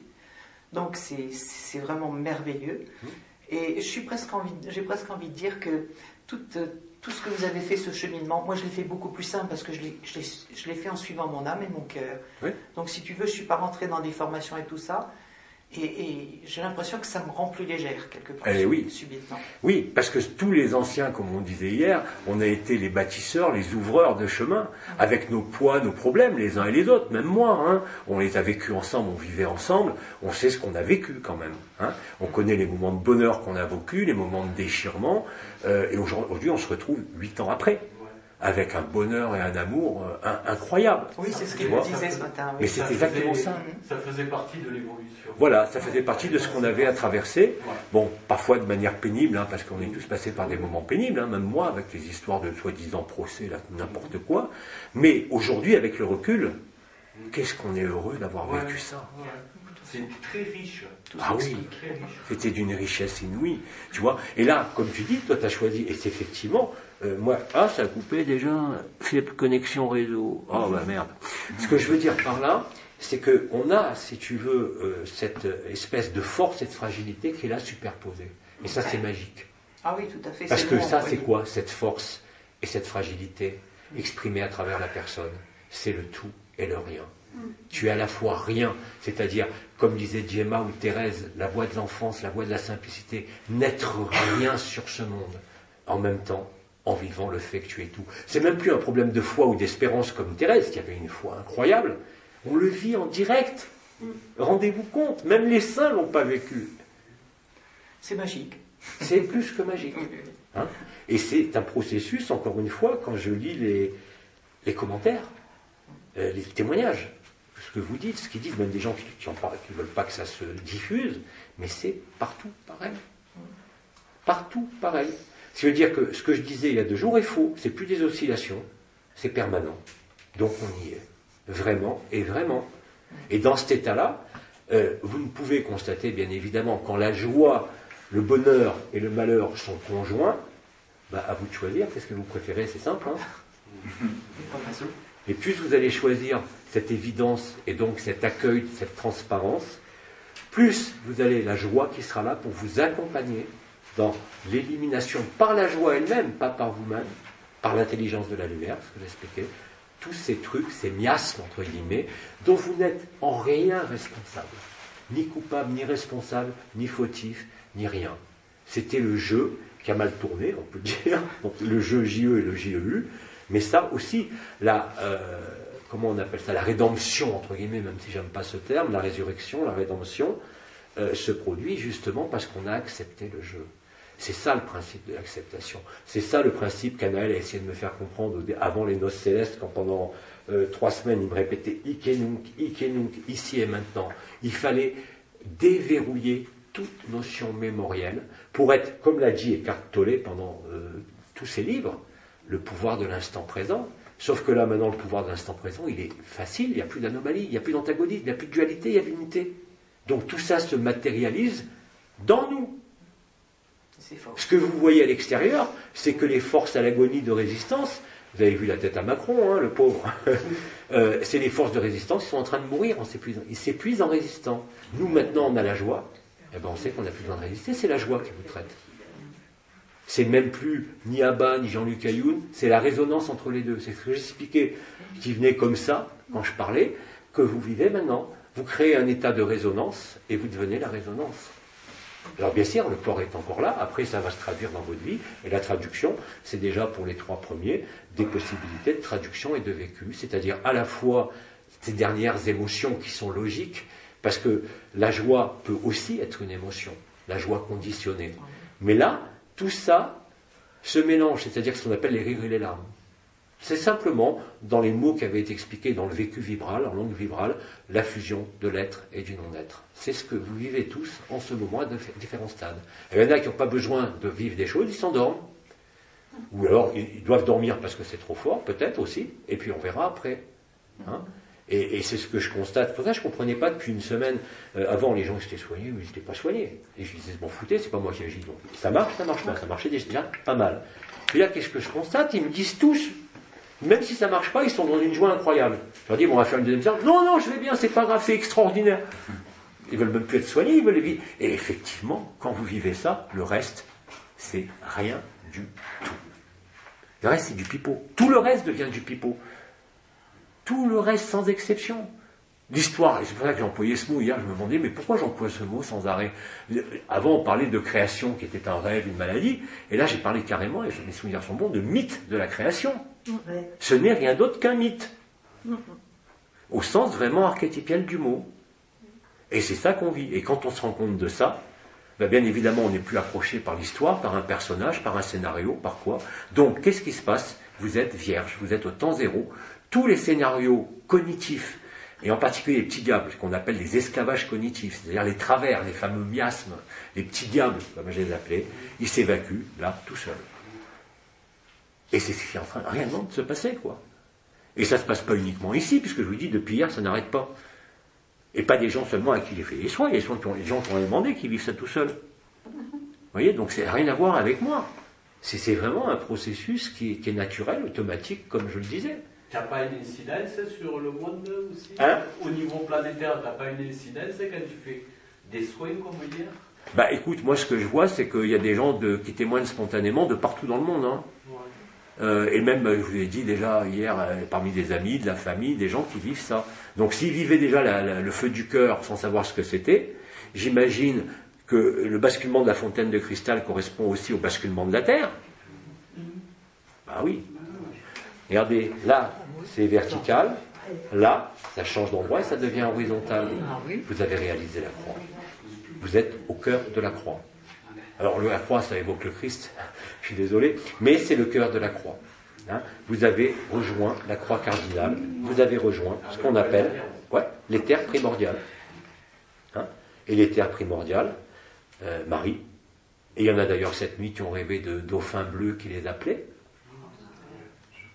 Donc c'est vraiment merveilleux. Et j'ai presque envie de dire que tout ce que vous avez fait, ce cheminement, moi je l'ai fait beaucoup plus simple parce que je l'ai fait en suivant mon âme et mon cœur. Oui. Donc si tu veux, je ne suis pas rentrée dans des formations et tout ça. Et j'ai l'impression que ça me rend plus légère, quelque part, oui. subitement. Oui, parce que tous les anciens, comme on disait hier, on a été les bâtisseurs, les ouvreurs de chemin, avec nos poids, nos problèmes, les uns et les autres, même moi. Hein, on les a vécus ensemble, on vivait ensemble, on sait ce qu'on a vécu quand même. Hein, on connaît les moments de bonheur qu'on a vécu, les moments de déchirement, et aujourd'hui on se retrouve 8 ans après, avec un bonheur et un amour incroyable. Oui, c'est ce que Tu je vois. disais ce matin. Oui. Mais c'est exactement ça. Ça faisait partie de l'évolution. Voilà, ça faisait partie de ce qu'on avait à traverser. Bon, parfois de manière pénible, hein, parce qu'on est tous passés par des moments pénibles, hein, même moi, avec les histoires de soi-disant procès, là, n'importe quoi. Mais aujourd'hui, avec le recul, qu'est-ce qu'on est heureux d'avoir vécu ça. Ouais. C'est très riche. Tout Ah oui, s'explique, très riche. c'était d'une richesse inouïe, tu vois. Et là, comme tu dis, toi, tu as choisi, et c'est effectivement, moi, ça a coupé déjà, fait connexion réseau. Oh, bah merde. Ce que je veux dire par là, c'est qu'on a, si tu veux, cette espèce de force et de fragilité qui est là superposée. Et ça, c'est magique. Ah oui, tout à fait. Parce c'est que bon, ça, oui. c'est quoi, cette force et cette fragilité exprimée à travers la personne? C'est le tout et le rien. Tu es à la fois rien, c'est-à-dire, comme disait Gemma ou Thérèse, la voix de l'enfance, la voix de la simplicité, n'être rien sur ce monde. En même temps, en vivant le fait que tu es tout. C'est même plus un problème de foi ou d'espérance comme Thérèse, qui avait une foi incroyable. On le vit en direct. Rendez-vous compte, même les saints ne l'ont pas vécu. C'est magique. C'est plus que magique. Hein? Et c'est un processus, encore une fois, quand je lis les commentaires, les témoignages, ce que vous dites, ce qu'ils disent, même des gens qui ne veulent pas que ça se diffuse, mais c'est partout pareil. Partout pareil. Ce qui veut dire que ce que je disais il y a 2 jours est faux, c'est plus des oscillations, c'est permanent. Donc on y est. Vraiment et vraiment. Et dans cet état-là, vous ne pouvez constater, bien évidemment, quand la joie, le bonheur et le malheur sont conjoints, à vous de choisir, qu'est-ce que vous préférez, c'est simple. Hein. Et plus vous allez choisir cette évidence et donc cet accueil, cette transparence, plus vous allez la joie qui sera là pour vous accompagner dans l'élimination par la joie elle-même, pas par vous-même, par l'intelligence de la lumière, ce que j'expliquais, tous ces trucs, ces miasmes, entre guillemets, dont vous n'êtes en rien responsable. Ni coupable, ni responsable, ni fautif, ni rien. C'était le jeu qui a mal tourné, on peut dire, donc le jeu JE et le JEU, mais ça aussi, comment on appelle ça, la rédemption, entre guillemets, même si j'aime pas ce terme, la résurrection, la rédemption, se produit justement parce qu'on a accepté le jeu. C'est ça le principe de l'acceptation. C'est ça le principe qu'Anaël a essayé de me faire comprendre avant les noces célestes, quand pendant 3 semaines il me répétait Ikenunk, ici et maintenant. Il fallait déverrouiller toute notion mémorielle pour être, comme l'a dit Eckhart Tolle pendant tous ses livres, le pouvoir de l'instant présent. Sauf que là, maintenant, le pouvoir de l'instant présent, il est facile, il n'y a plus d'anomalie, il n'y a plus d'antagonisme, il n'y a plus de dualité, il y a de l'unité. Donc tout ça se matérialise dans nous. Ce que vous voyez à l'extérieur, c'est que les forces à l'agonie de résistance, vous avez vu la tête à Macron, hein, le pauvre, c'est les forces de résistance qui sont en train de mourir en s'épuisant. Ils s'épuisent en résistant. Nous, maintenant, on a la joie. Eh ben, on sait qu'on n'a plus besoin de résister, c'est la joie qui vous traite. C'est même plus ni Abba ni Jean-Luc Ayoun, c'est la résonance entre les deux. C'est ce que j'expliquais, qui venait comme ça, quand je parlais, que vous vivez maintenant. Vous créez un état de résonance et vous devenez la résonance. Alors bien sûr, le corps est encore là, après ça va se traduire dans votre vie, et la traduction, c'est déjà pour les 3 premiers, des possibilités de traduction et de vécu, c'est-à-dire à la fois ces dernières émotions qui sont logiques, parce que la joie peut aussi être une émotion, la joie conditionnée. Mais là, tout ça se mélange, c'est-à-dire ce qu'on appelle les rires et les larmes. C'est simplement, dans les mots qui avaient été expliqués dans le vécu vibral, en langue vibrale, la fusion de l'être et du non-être. C'est ce que vous vivez tous en ce moment à différents stades. Et il y en a qui n'ont pas besoin de vivre des choses, ils s'endorment. Ou alors, ils doivent dormir parce que c'est trop fort, peut-être aussi, et puis on verra après. Hein, et c'est ce que je constate. Pour ça, je ne comprenais pas depuis une semaine. Avant, les gens étaient soignés ou ils n'étaient pas soignés. Et je disais, m'en foutez, c'est pas moi qui agis. Donc, ça marche pas. Ça marchait déjà pas mal. Puis là, qu'est-ce que je constate? Ils me disent tous, même si ça ne marche pas, ils sont dans une joie incroyable. Je leur dis, bon, on va faire une deuxième séance. Non, je vais bien, c'est pas grave, c'est extraordinaire. Ils veulent même plus être soignés, ils veulent les vivre. Et effectivement, quand vous vivez ça, le reste, c'est rien du tout. Le reste, c'est du pipeau. Tout le reste devient du pipeau. Tout le reste, sans exception. L'histoire, et c'est pour ça que j'ai employé ce mot hier, je me demandais, mais pourquoi j'emploie ce mot sans arrêt? Avant, on parlait de création qui était un rêve, une maladie, et là, j'ai parlé carrément, et mes souvenirs sont bons, de mythe de la création. Ouais. Ce n'est rien d'autre qu'un mythe. Au sens vraiment archétypiel du mot. Et c'est ça qu'on vit. Et quand on se rend compte de ça, bien évidemment, on n'est plus accroché par l'histoire, par un personnage, par un scénario, par quoi. Donc, qu'est-ce qui se passe? Vous êtes vierge, vous êtes au temps zéro. Tous les scénarios cognitifs, et en particulier les petits diables, ce qu'on appelle les esclavages cognitifs, c'est-à-dire les travers, les fameux miasmes, les petits diables, comme je les appelais, ils s'évacuent, là, tout seuls. Et c'est ce qui est en train réellement de se passer, quoi. Et ça ne se passe pas uniquement ici, puisque je vous dis, depuis hier, ça n'arrête pas. Et pas des gens seulement à qui j'ai fait les soins, il y a des gens qui ont demandé, qui vivent ça tout seuls. Vous voyez, donc c'est rien à voir avec moi. C'est vraiment un processus qui est naturel, automatique, comme je le disais. Tu n'as pas une incidence sur le monde aussi? Hein? Au niveau planétaire, tu n'as pas une incidence quand tu fais des soins, comme dire? Écoute, moi ce que je vois, c'est qu'il y a des gens qui témoignent spontanément de partout dans le monde. Hein. Ouais. Et même, je vous ai dit déjà hier, parmi des amis, de la famille, des gens qui vivent ça. Donc s'ils vivaient déjà le feu du cœur sans savoir ce que c'était, j'imagine que le basculement de la fontaine de cristal correspond aussi au basculement de la Terre. Ah oui. Regardez, là, c'est vertical. Là, ça change d'endroit et ça devient horizontal. Vous avez réalisé la croix. Vous êtes au cœur de la croix. Alors, la croix, ça évoque le Christ. Je suis désolé. Mais c'est le cœur de la croix. Hein, vous avez rejoint la croix cardinale. Vous avez rejoint ce qu'on appelle les terres primordiales. Hein, et les terres primordiales, Marie. Et il y en a d'ailleurs cette nuit qui ont rêvé de dauphins bleus qui les appelaient.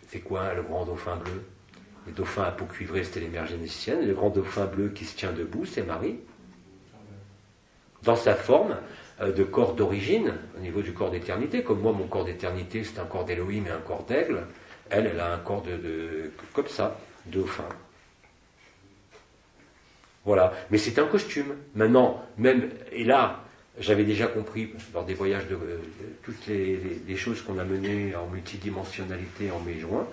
C'est quoi le grand dauphin bleu? Le dauphin à peau cuivrée, c'était les mères généticiennes. Le grand dauphin bleu qui se tient debout, c'est Marie. Dans sa forme de corps d'origine, au niveau du corps d'éternité, comme moi, mon corps d'éternité, c'est un corps d'Élohim et un corps d'aigle. Elle a un corps comme ça, dauphin. Voilà. Mais c'est un costume. Maintenant, même, et là, j'avais déjà compris, lors des voyages toutes les choses qu'on a menées en multidimensionnalité en mai-juin.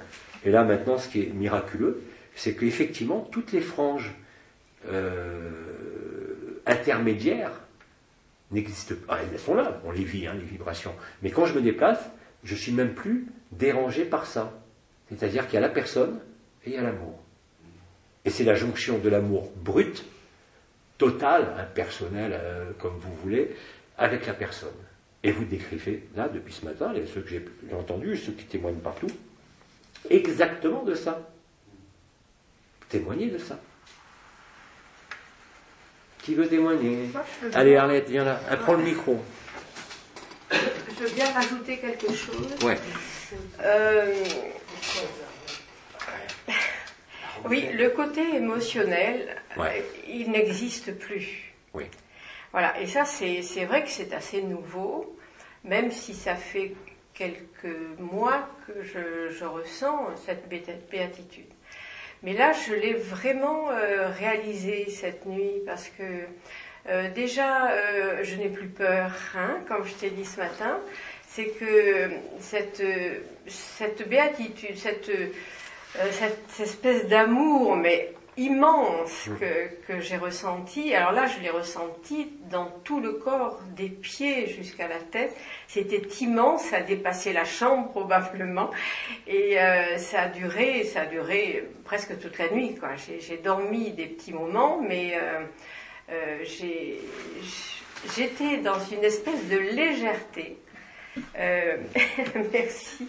Et là, maintenant, ce qui est miraculeux, c'est qu'effectivement, toutes les franges intermédiaires n'existent pas. Elles sont là, on les vit, les vibrations. Mais quand je me déplace, je ne suis même plus dérangé par ça. C'est-à-dire qu'il y a la personne et il y a l'amour. Et c'est la jonction de l'amour brut, total, personnel, comme vous voulez, avec la personne. Et vous décrivez, là, depuis ce matin, ceux que j'ai entendus, ceux qui témoignent partout, exactement de ça. Témoignez de ça. Qui veut témoigner? Allez, Arlette, viens là. Prends le micro. Je veux bien rajouter quelque chose. Ouais. Oui, le côté émotionnel, il n'existe plus. Oui. Voilà, et ça, c'est vrai que c'est assez nouveau, même si ça fait quelques mois que je ressens cette béatitude. Mais là, je l'ai vraiment réalisé cette nuit, parce que déjà, je n'ai plus peur, comme je t'ai dit ce matin. C'est que cette béatitude, cette espèce d'amour, mais immense que j'ai ressenti. Alors là, je l'ai ressenti dans tout le corps, des pieds jusqu'à la tête. C'était immense, ça a dépassé la chambre probablement. Et ça a duré presque toute la nuit, quoi. J'ai dormi des petits moments, mais j'étais dans une espèce de légèreté. Merci.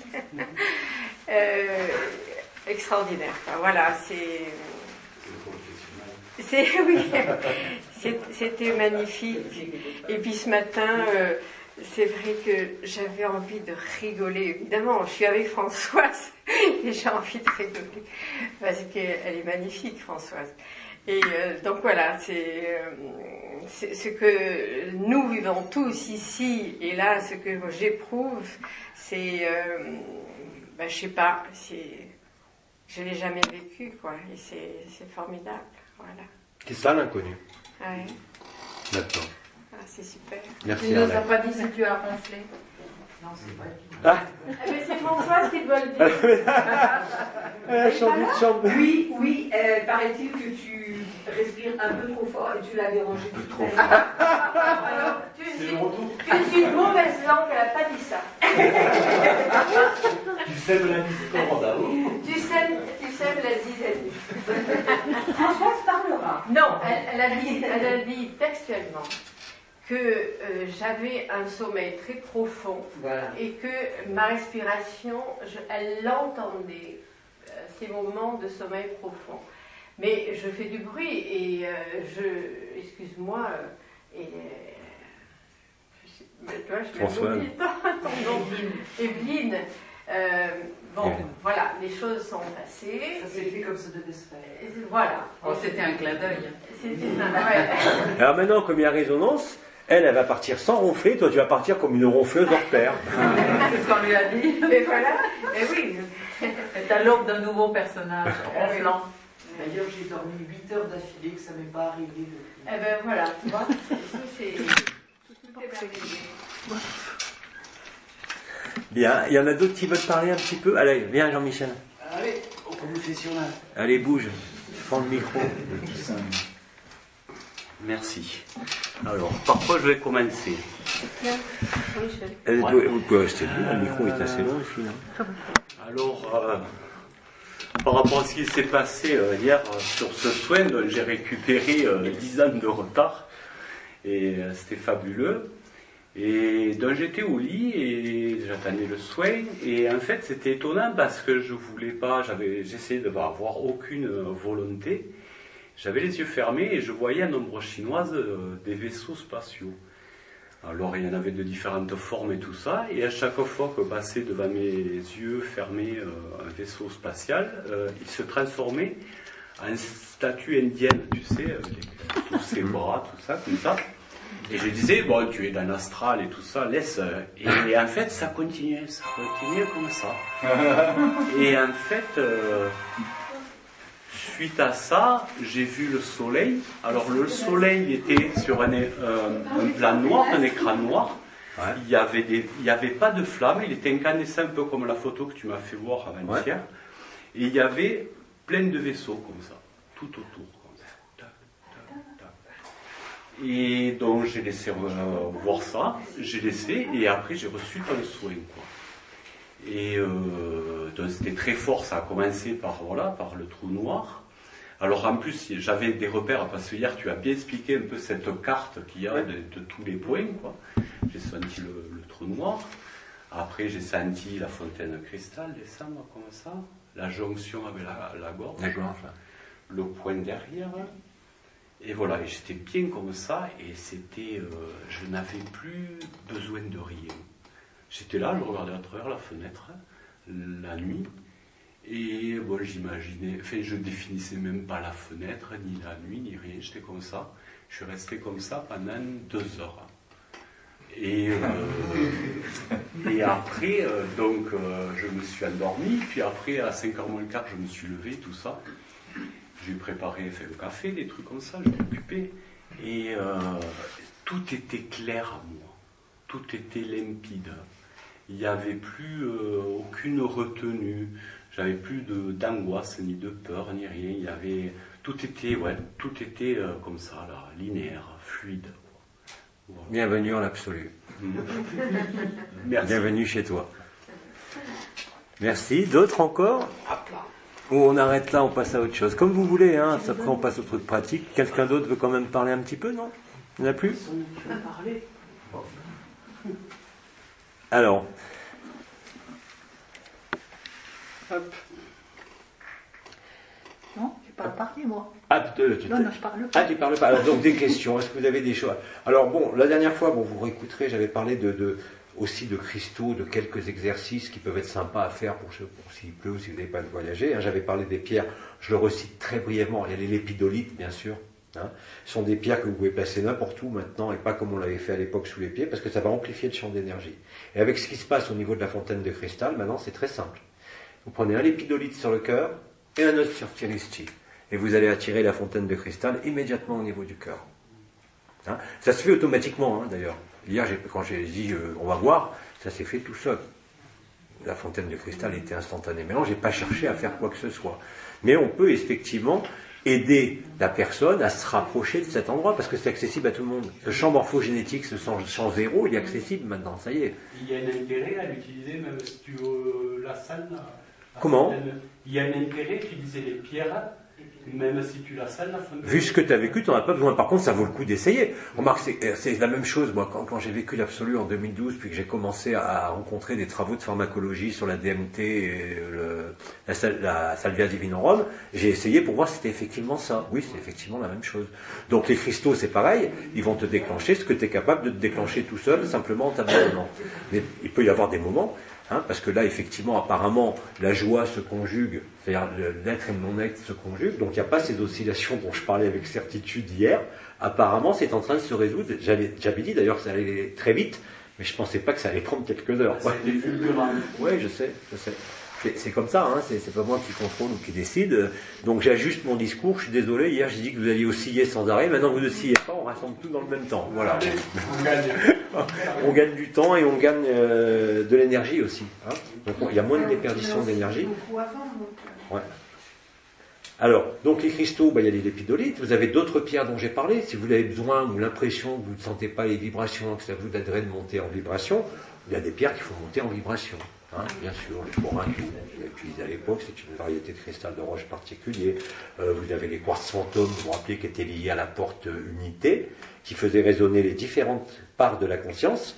Extraordinaire. Enfin, voilà, c'était magnifique. Et puis ce matin, c'est vrai que j'avais envie de rigoler. Évidemment, je suis avec Françoise et j'ai envie de rigoler parce qu'elle est magnifique, Françoise. Et donc voilà, c'est ce que nous vivons tous ici. Et là, ce que j'éprouve, c'est, je sais pas, je l'ai jamais vécu, quoi. Et c'est formidable, voilà. C'est ça l'inconnu. Ouais. Maintenant. Ah, c'est super. Merci. Tu nous as pas dit si tu as ronflé. Non, c'est vrai. Mais c'est Françoise qui doit le dire. Oui, paraît-il que tu respires un peu trop fort et tu l'as dérangé tout à l'heure. Tu es une mauvaise langue, elle n'a pas dit ça. Tu sais de la musique comment d'abord? Tu sèmes la zizanie. Françoise parlera. Non, elle a dit textuellement que j'avais un sommeil très profond, voilà, et que ma respiration, elle l'entendait, ces moments de sommeil profond. Mais je fais du bruit et excuse-moi, je m'oublie ton nom. Evelyne. Voilà, les choses sont passées. Ça s'est fait comme ça devait se faire. Voilà. Oh, c'était un clin d'œil. Alors maintenant, comme il y a résonance, elle va partir sans ronfler, toi tu vas partir comme une ronfleuse hors pair. C'est ce qu'on lui a dit. Et voilà, et oui. C'est à l'aube d'un nouveau personnage, ronflant. D'ailleurs, j'ai dormi 8 heures d'affilée, que ça ne m'est pas arrivé depuis. Eh ben voilà, tu vois, tout est merveilleux. Bien, il y en a d'autres qui veulent parler un petit peu. Allez, viens Jean-Michel. Allez, au confessionnal. Allez, bouge. Prends le micro. Merci. Alors, par quoi je vais commencer? Vous pouvez rester debout, le micro est assez long ici. Alors, par rapport à ce qui s'est passé hier sur ce soin, j'ai récupéré 10 ans de retard et c'était fabuleux. Et donc j'étais au lit et j'attendais le soin et en fait c'était étonnant parce que je voulais pas, j'essayais de n'avoir aucune volonté. J'avais les yeux fermés et je voyais en ombre chinoise des vaisseaux spatiaux. Alors il y en avait de différentes formes et tout ça, et à chaque fois que passait devant mes yeux fermés un vaisseau spatial, il se transformait en statue indienne, tu sais, avec tous ses bras, tout ça, comme ça. Et je disais, bon, tu es dans l'astral et tout ça, laisse. Et en fait, ça continuait comme ça. Et en fait, suite à ça, j'ai vu le soleil. Alors le soleil était sur un plan noir, un écran noir. Ouais. Il n'y avait pas de flamme, il était incandescent un peu comme la photo que tu m'as fait voir avant-hier. Ouais. Et il y avait plein de vaisseaux comme ça, tout autour. Comme ça. Tac, tac, tac. Et donc j'ai laissé voir ça, et après j'ai reçu ton soin, quoi. Et donc c'était très fort, ça a commencé par le trou noir. Alors en plus j'avais des repères parce que hier tu as bien expliqué un peu cette carte qu'il y a de tous les points, quoi. J'ai senti le trou noir, après j'ai senti la fontaine de cristal descendre comme ça, la jonction avec la gorge, le point derrière, et voilà, et j'étais bien comme ça, et c'était, je n'avais plus besoin de rien. J'étais là, je regardais à travers la fenêtre, la nuit, et bon, j'imaginais, enfin, je définissais même pas la fenêtre, ni la nuit, ni rien, j'étais comme ça. Je suis resté comme ça pendant 2 heures. Et après, donc, je me suis endormi, puis après, à 5h moins le quart, je me suis levé, tout ça. J'ai préparé, fait le café, des trucs comme ça, je m'occupais, et tout était clair à moi, tout était limpide. Il n'y avait plus aucune retenue, j'avais plus d'angoisse, ni de peur, ni rien. Tout était comme ça, là, linéaire, fluide. Voilà. Bienvenue en l'absolu. Merci. Bienvenue chez toi. Merci. D'autres encore? Ou on arrête là, on passe à autre chose. Comme vous voulez, hein. Après on passe au truc pratique. Quelqu'un d'autre veut quand même parler un petit peu, non? Il n'y en a plus? On peut parler. Alors. Hop. Non, je parle pas, moi. Non, je parle pas. Ah, tu parles pas. Alors, donc, des questions. Est-ce que vous avez des choses? Alors, bon, la dernière fois, vous réécouterez, j'avais parlé aussi de cristaux, de quelques exercices qui peuvent être sympas à faire pour s'il pleut ou si vous n'avez pas de voyager. Hein. J'avais parlé des pierres, je le recite très brièvement. Il y a les lépidolites, bien sûr. Hein. Ce sont des pierres que vous pouvez placer n'importe où maintenant et pas comme on l'avait fait à l'époque sous les pieds parce que ça va amplifier le champ d'énergie. Et avec ce qui se passe au niveau de la fontaine de cristal, maintenant, c'est très simple. Vous prenez un lépidolite sur le cœur et un autre sur Tiristi. Et vous allez attirer la fontaine de cristal immédiatement au niveau du cœur. Hein, ça se fait automatiquement, hein, d'ailleurs. Hier, quand j'ai dit on va voir, ça s'est fait tout seul. La fontaine de cristal était instantanément. Je n'ai pas cherché à faire quoi que ce soit. Mais on peut effectivement aider la personne à se rapprocher de cet endroit parce que c'est accessible à tout le monde. Ce champ morphogénétique, ce champ zéro, il est accessible maintenant, ça y est. Il y a un intérêt à l'utiliser même si tu veux la salle. Comment? Il y a un intérêt à utiliser les pierres. Même si tu la salle, la fontaine. Vu ce que tu as vécu, tu n'en as pas besoin. Par contre, ça vaut le coup d'essayer. Remarque, c'est la même chose. Moi, quand j'ai vécu l'absolu en 2012, puis que j'ai commencé à rencontrer des travaux de pharmacologie sur la DMT et la Salvia Divinorum, j'ai essayé pour voir si c'était effectivement ça. Oui, c'est effectivement la même chose. Donc les cristaux, c'est pareil. Ils vont te déclencher ce que tu es capable de te déclencher tout seul, simplement en t'abandonnant. Mais il peut y avoir des moments. Hein, parce que là, effectivement, apparemment, la joie se conjugue, c'est-à-dire l'être et le non-être se conjuguent, donc il n'y a pas ces oscillations dont je parlais avec certitude hier. Apparemment, c'est en train de se résoudre. J'avais dit d'ailleurs que ça allait très vite, mais je ne pensais pas que ça allait prendre quelques heures. C'est des fulgurants. Oui, je sais. C'est comme ça, hein, c'est pas moi qui contrôle ou qui décide. Donc j'ajuste mon discours, je suis désolé, hier j'ai dit que vous alliez osciller sans arrêt, maintenant vous oscillez pas, on rassemble tout dans le même temps. Voilà. On gagne du temps et on gagne de l'énergie aussi. Hein. Donc il y a moins de déperdition d'énergie. Ouais. Alors, donc les cristaux, il y a les lépidolites, vous avez d'autres pierres dont j'ai parlé, si vous avez besoin ou l'impression que vous ne sentez pas les vibrations, que ça vous aiderait de monter en vibration, il y a des pierres qui font monter en vibration, bien sûr, les corinthians que utilisés à l'époque, c'est une variété de cristal de roche particulier, vous avez les quartz fantômes, vous vous rappelez, qui étaient liés à la porte unité, qui faisaient résonner les différentes parts de la conscience.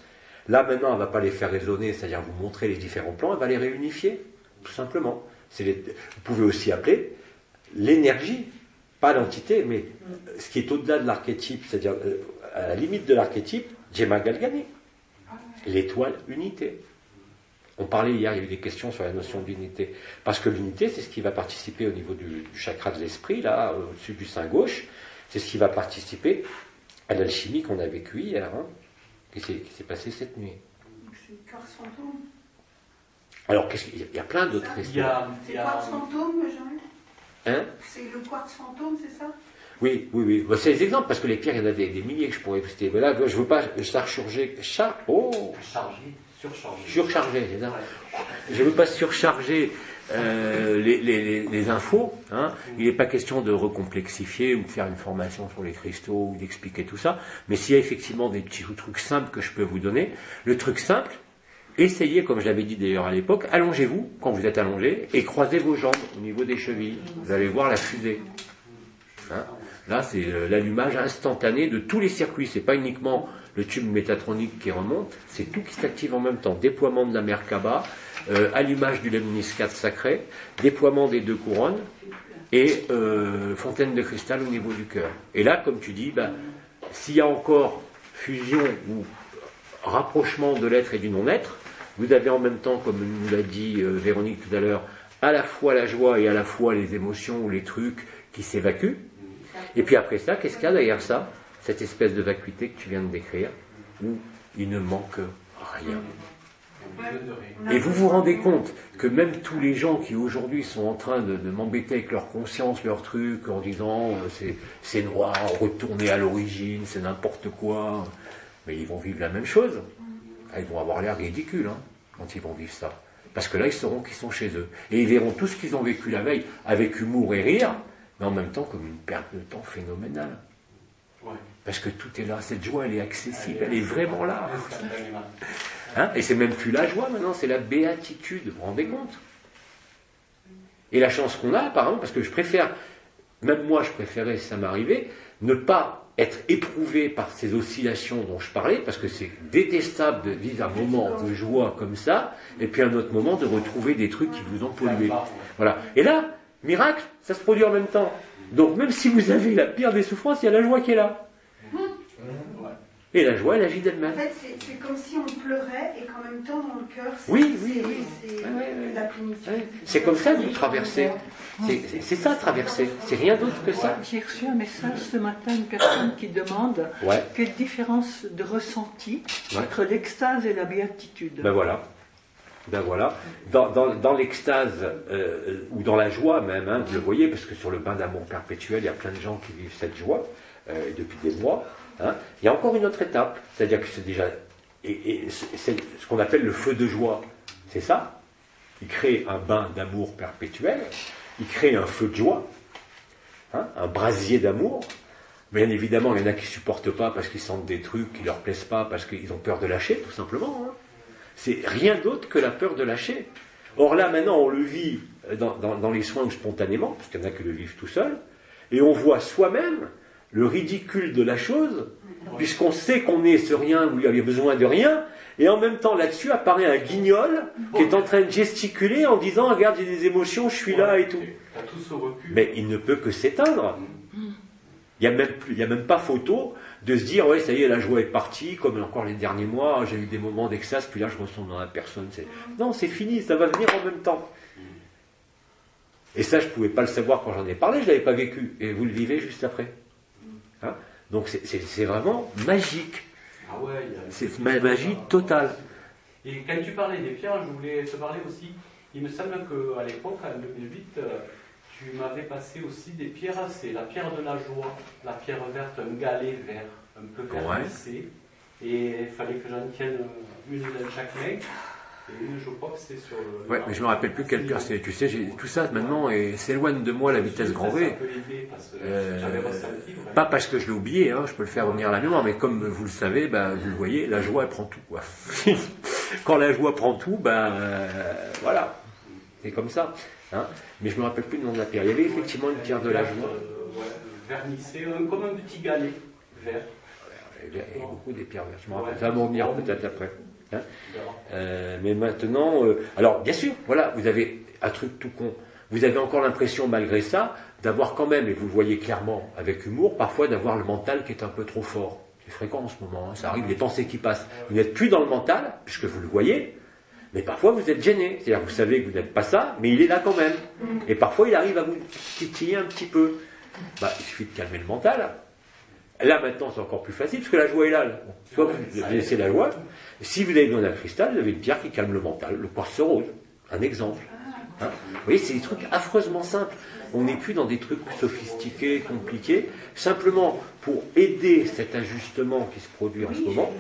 Là maintenant, elle ne va pas les faire résonner, c'est-à-dire vous montrer les différents plans, elle va les réunifier, tout simplement. Vous pouvez aussi appeler l'énergie, pas l'entité, mais ce qui est au-delà de l'archétype, c'est-à-dire à la limite de l'archétype, Jema Galgani, l'étoile unité. On parlait hier, il y a eu des questions sur la notion d'unité, parce que l'unité, c'est ce qui va participer au niveau du chakra de l'esprit, là, au-dessus du sein gauche, c'est ce qui va participer à l'alchimie qu'on a vécue hier, qui s'est passée cette nuit. C'est le quartz fantôme. Alors, il y a plein d'autres questions. C'est le quartz fantôme, Jean-Luc? C'est le quartz fantôme, c'est ça? Oui. C'est les exemples, parce que les pierres, il y en a des milliers que je pourrais citer. Mais là, je ne veux pas surcharger. Surcharger, c'est ça. Je ne veux pas surcharger les infos. Il n'est pas question de recomplexifier ou de faire une formation sur les cristaux ou d'expliquer tout ça. Mais s'il y a effectivement des petits trucs simples que je peux vous donner, le truc simple, essayez, comme je l'avais dit d'ailleurs à l'époque, allongez-vous quand vous êtes allongé et croisez vos jambes au niveau des chevilles. Vous allez voir la fusée. Là, c'est l'allumage instantané de tous les circuits. C'est pas uniquement le tube métatronique qui remonte, c'est tout qui s'active en même temps. Déploiement de la Merkaba, allumage du lemniscate sacré, déploiement des deux couronnes et fontaine de cristal au niveau du cœur. Et là, comme tu dis, s'il y a encore fusion ou rapprochement de l'être et du non-être, vous avez en même temps, comme nous l'a dit Véronique tout à l'heure, à la fois la joie et à la fois les émotions ou les trucs qui s'évacuent. Et puis après ça, qu'est-ce qu'il y a derrière ça? Cette espèce de vacuité que tu viens de décrire, où il ne manque rien. Et vous vous rendez compte que même tous les gens qui aujourd'hui sont en train de m'embêter avec leur conscience, leur truc, en disant c'est noir, retourner à l'origine, c'est n'importe quoi, mais ils vont vivre la même chose. Ils vont avoir l'air ridicules quand ils vont vivre ça. Parce que là, ils sauront qu'ils sont chez eux. Et ils verront tout ce qu'ils ont vécu la veille avec humour et rire, mais en même temps comme une perte de temps phénoménale. Ouais. Parce que tout est là, cette joie, elle est accessible, elle est vraiment là. Et c'est même plus la joie maintenant, c'est la béatitude, vous vous rendez compte? Et la chance qu'on a, apparemment, parce que je préfère, même moi je préférais, si ça m'arrivait, ne pas être éprouvé par ces oscillations dont je parlais, parce que c'est détestable de vivre un moment de joie comme ça, et puis un autre moment de retrouver des trucs qui vous ont pollué. Voilà. Et là, miracle, ça se produit en même temps. Donc même si vous avez la pire des souffrances, il y a la joie qui est là. Et la joie, elle agit d'elle-même. En fait, c'est comme si on pleurait et qu'en même temps, dans le cœur, c'est la plénitude. C'est comme ça que vous traversez. C'est ça, traverser. C'est rien d'autre que ça. J'ai reçu un message ce matin, une personne qui demande quelle différence de ressenti entre l'extase et la béatitude. Ben voilà. Dans l'extase, ou dans la joie même, vous le voyez, parce que sur le bain d'amour perpétuel, il y a plein de gens qui vivent cette joie depuis des mois. Il y a encore une autre étape, c'est-à-dire que c'est déjà c'est ce qu'on appelle le feu de joie. C'est ça. Il crée un bain d'amour perpétuel, il crée un feu de joie, un brasier d'amour. Bien évidemment, il y en a qui ne supportent pas parce qu'ils sentent des trucs qui ne leur plaisent pas, parce qu'ils ont peur de lâcher, tout simplement. C'est rien d'autre que la peur de lâcher. Or là, maintenant, on le vit dans les soins spontanément, parce qu'il y en a qui le vivent tout seul, et on voit soi-même le ridicule de la chose, puisqu'on sait qu'on est ce rien où il y avait besoin de rien, et en même temps là-dessus apparaît un guignol qui est en train de gesticuler en disant « Regarde, j'ai des émotions, je suis là et tout ». Mais il ne peut que s'éteindre. Il n'y a même pas photo de se dire « Ouais, ça y est, la joie est partie, comme encore les derniers mois, j'ai eu des moments d'extase, puis là je ressens dans la personne. » Non, c'est fini, ça va venir en même temps. Et ça, je ne pouvais pas le savoir quand j'en ai parlé, je ne l'avais pas vécu. Et vous le vivez juste après. Donc c'est vraiment magique. C'est magie totale. Et quand tu parlais des pierres, je voulais te parler aussi. Il me semble qu'à l'époque, en 2008, tu m'avais passé aussi des pierres. C'est la pierre de la joie, la pierre verte, un galet vert, un peu vernissé. Et il fallait que j'en tienne une dans chaque main. Je crois que c'est sur le... Ouais, mais je me rappelle plus quelle pierre c'est. Tu sais, tout ça maintenant s'éloigne de moi à la vitesse grand V. Pas parce que je l'ai oublié, hein, je peux le faire revenir à la mémoire, mais comme vous le savez, vous le voyez, la joie elle prend tout, quoi. Quand la joie prend tout, voilà, c'est comme ça. Hein. Mais je me rappelle plus le nom de la pierre. Il y avait effectivement une pierre de la joie. Vernissée, comme un petit galet vert. Il y a beaucoup des pierres vertes. Je me rappelle. Ça va m'en venir peut-être après. Hein. Mais maintenant, alors bien sûr, voilà, vous avez un truc tout con. Vous avez encore l'impression, malgré ça, d'avoir quand même, et vous le voyez clairement avec humour, parfois d'avoir le mental qui est un peu trop fort. C'est fréquent en ce moment, hein. Ça arrive, les pensées qui passent. Vous n'êtes plus dans le mental, puisque vous le voyez, mais parfois vous êtes gêné. C'est-à-dire que vous savez que vous n'êtes pas ça, mais il est là quand même. Et parfois il arrive à vous titiller un petit peu. Il suffit de calmer le mental. Là maintenant c'est encore plus facile, parce que la joie est là. Soit vous laissez la joie, si vous avez besoin d'un cristal, vous avez une pierre qui calme le mental, le quartz rose, un exemple. Hein, vous voyez, c'est des trucs affreusement simples. On n'est plus dans des trucs sophistiqués, compliqués. Simplement, pour aider cet ajustement qui se produit en ce moment,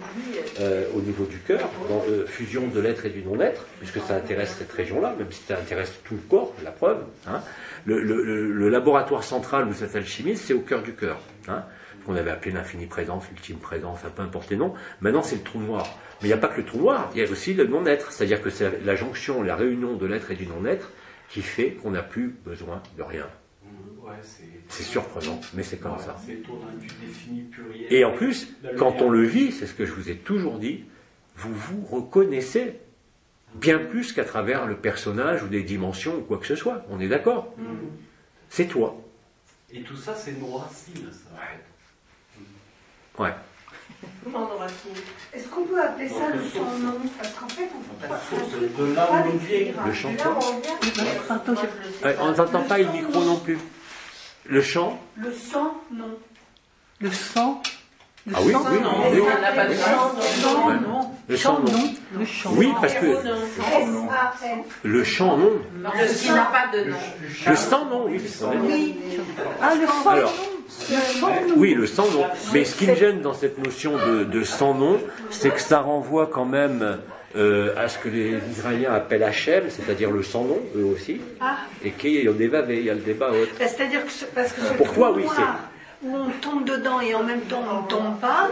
au niveau du cœur, dans la fusion de l'être et du non-être, puisque ça intéresse cette région-là, même si ça intéresse tout le corps, la preuve. Hein, le laboratoire central de cette alchimie, c'est au cœur du cœur. Hein, qu'on avait appelé l'infinie présence, l'ultime présence, peu importe les noms. Maintenant, c'est le trou noir. Mais il n'y a pas que le trou noir, il y a aussi le non-être. C'est-à-dire que c'est la jonction, la réunion de l'être et du non-être qui fait qu'on n'a plus besoin de rien. Ouais, c'est surprenant, mais c'est comme ça. C'est étonnant, tu définis plus rien. Et en plus, quand on le vit, c'est ce que je vous ai toujours dit, vous vous reconnaissez bien plus qu'à travers le personnage ou des dimensions ou quoi que ce soit. On est d'accord? C'est toi. Et tout ça, c'est nos racines, ça. Ouais. Comment nos racines? Est-ce qu'on peut appeler ça le sans-nom? Parce qu'en fait, on peut pas. De là où on vient. Le chanteur. On n'entend pas le micro non plus. Le chant. Le sang-nom. Le sang. Ah oui, oui. On n'a pas de chant. Le chant, non. Le chant. Oui, parce que le chant, non. Le qui n'a pas de nom. Le sang, non, oui. Ah, le sang. Alors, oui, le sang, non. Mais ce qui me gêne dans cette notion de sang, non, c'est que ça renvoie quand même à ce que les Israéliens appellent Hachem, c'est-à-dire le sang, non, eux aussi, et qu'il y a le débat, il y a le débat autre. C'est-à-dire que parce que pour toi, oui, c'est... où on tombe dedans et en même temps on ne tombe pas,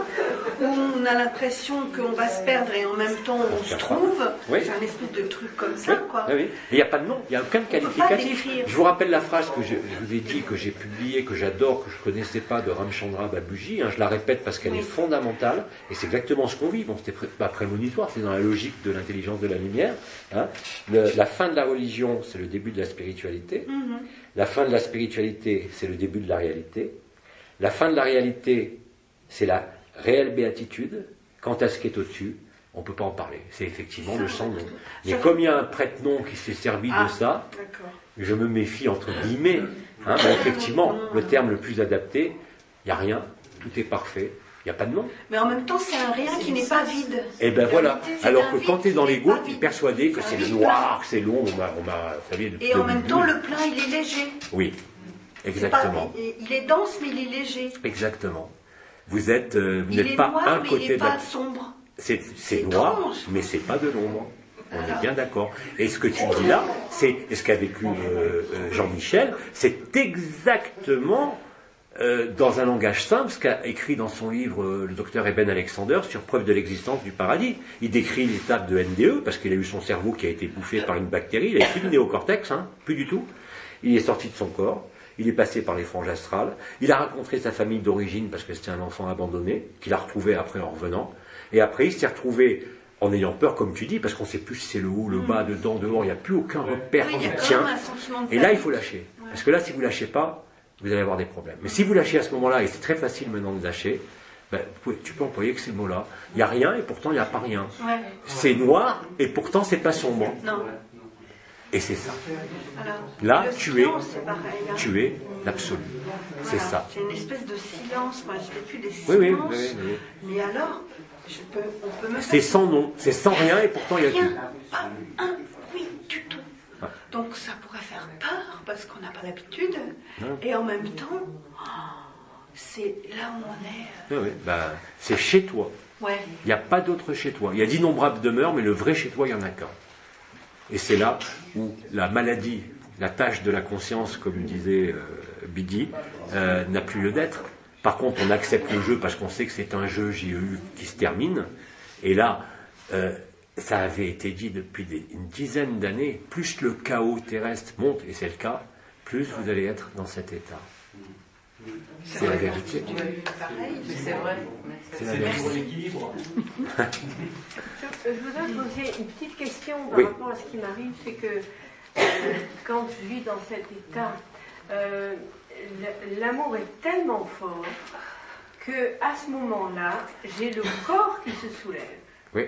où on a l'impression qu'on va se perdre et en même temps on se trouve, c'est un espèce de truc comme ça, quoi. Oui. Mais il n'y a pas de nom, il n'y a aucun qualificatif. Je vous rappelle la phrase que je vous ai dit, que j'ai publiée, que j'adore, que je ne connaissais pas, de Ramchandra Babuji, hein, je la répète parce qu'elle est fondamentale, et c'est exactement ce qu'on vit. Bon, c'était pas prémonitoire, c'est dans la logique de l'intelligence de la lumière. Hein. La fin de la religion, c'est le début de la spiritualité. La fin de la spiritualité, c'est le début de la réalité. La fin de la réalité, c'est la réelle béatitude. Quant à ce qui est au-dessus, on ne peut pas en parler. C'est effectivement le sang non. Mais comme il y a un prête-nom qui s'est servi de ça, je me méfie entre guillemets. Hein, effectivement, le terme le plus adapté, il n'y a rien, tout est parfait, il n'y a pas de nom. Mais en même temps, c'est un rien qui n'est pas vide. Et bien voilà. Alors que quand tu es dans l'ego, tu es persuadé que c'est le noir, que c'est l'ombre, on m'a savez, et en même temps, le plein, il est léger. Oui. Exactement. Il est dense, mais il est léger. Exactement. Vous n'êtes pas noir, un côté il est pas sombre. C'est noir, mais c'est pas de l'ombre. On est bien d'accord. Et ce que tu dis là, c'est ce qu'a vécu Jean-Michel, c'est exactement dans un langage simple ce qu'a écrit dans son livre le docteur Eben Alexander sur preuve de l'existence du paradis. Il décrit l'étape de NDE parce qu'il a eu son cerveau qui a été bouffé par une bactérie. Il n'a plus de néocortex, plus du tout. Il est sorti de son corps. Il est passé par les franges astrales. Il a rencontré sa famille d'origine parce que c'était un enfant abandonné, qu'il a retrouvé après en revenant. Et après, il s'est retrouvé en ayant peur, comme tu dis, parce qu'on ne sait plus si c'est le haut, le bas, dedans, dehors. Il n'y a plus aucun repère qui tient. Et là, il faut lâcher. Parce que là, si vous ne lâchez pas, vous allez avoir des problèmes. Mais si vous lâchez à ce moment-là, et c'est très facile maintenant de lâcher, tu peux employer que ces mots-là. Il n'y a rien et pourtant il n'y a pas rien. C'est noir et pourtant c'est pas sombre. Non. Et c'est ça. Alors, là, tu es l'absolu. C'est ça. C'est une espèce de silence. Moi, je vécu des silences. Oui. Mais alors, on peut me c'est sans nom, c'est sans rien et pourtant il y a tout. Pas un oui du tout. Donc ça pourrait faire peur parce qu'on n'a pas l'habitude. Et en même temps, c'est là où on est. C'est chez toi. Ouais. Il n'y a pas d'autre chez toi. Il y a d'innombrables demeures, mais le vrai chez toi, il n'y en a qu'un. Et c'est là où la maladie, la tâche de la conscience, comme disait Bidi, n'a plus lieu d'être. Par contre, on accepte le jeu parce qu'on sait que c'est un jeu JEU qui se termine. Et là, ça avait été dit depuis une dizaine d'années, plus le chaos terrestre monte, et c'est le cas, plus vous allez être dans cet état. C'est la vérité. C'est vrai. C'est la vérité. Je voudrais poser une petite question par Oui. rapport à ce qui m'arrive, c'est que quand je vis dans cet état, l'amour est tellement fort que à ce moment-là, j'ai le corps qui se soulève. Oui,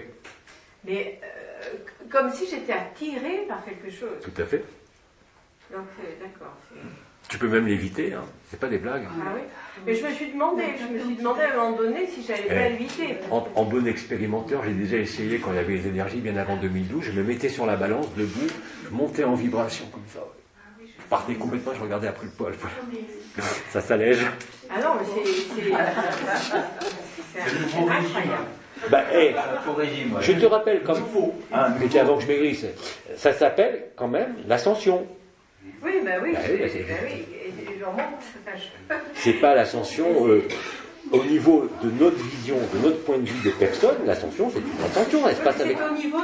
Mais comme si j'étais attirée par quelque chose. tout à fait. Donc d'accord. Tu peux même l'éviter, hein. C'est pas des blagues. Ah oui. Mais je me suis demandé à un moment donné si j'allais pas l'éviter. En bon expérimenteur, j'ai déjà essayé quand il y avait les énergies bien avant 2012, je me mettais sur la balance, debout, je montais en vibration comme ça. Je partais complètement, je regardais après le poil. Ça s'allège. Ah non, mais c'est incroyable. Bah, Faux régime, ouais. je te rappelle, comme mais avant que je maigrisse, ça s'appelle quand même l'ascension. Oui, bah oui, Bah oui, bah c'est- et je remonte. C'est pas l'ascension au niveau de notre vision, de notre point de vue de personne. L'ascension, c'est une ascension, elle se passe avec. C'est au niveau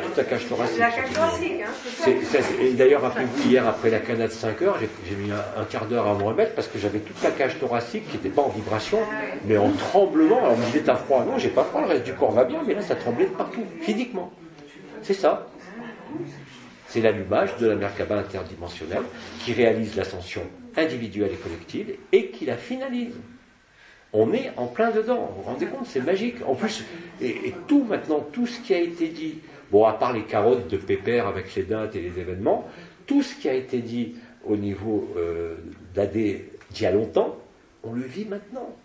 Toute la cage thoracique. de la cage thoracique, hein, c'est ça. Et d'ailleurs, rappelez-vous, hier, après la canade 5 heures, j'ai mis un quart d'heure avant à mettre parce que j'avais toute la cage thoracique qui n'était pas en vibration, mais en tremblement. Alors, on me disait, t'as froid? Non, j'ai pas froid, le reste du corps va bien, mais là, ça tremblait de partout, physiquement. C'est ça. C'est l'allumage de la Merkaba interdimensionnelle qui réalise l'ascension individuelle et collective et qui la finalise. On est en plein dedans, vous vous rendez compte, c'est magique. En plus, et tout maintenant, tout ce qui a été dit, bon, à part les carottes de Pépère avec les dates et les événements, tout ce qui a été dit au niveau d'AD d'il y a longtemps, on le vit maintenant.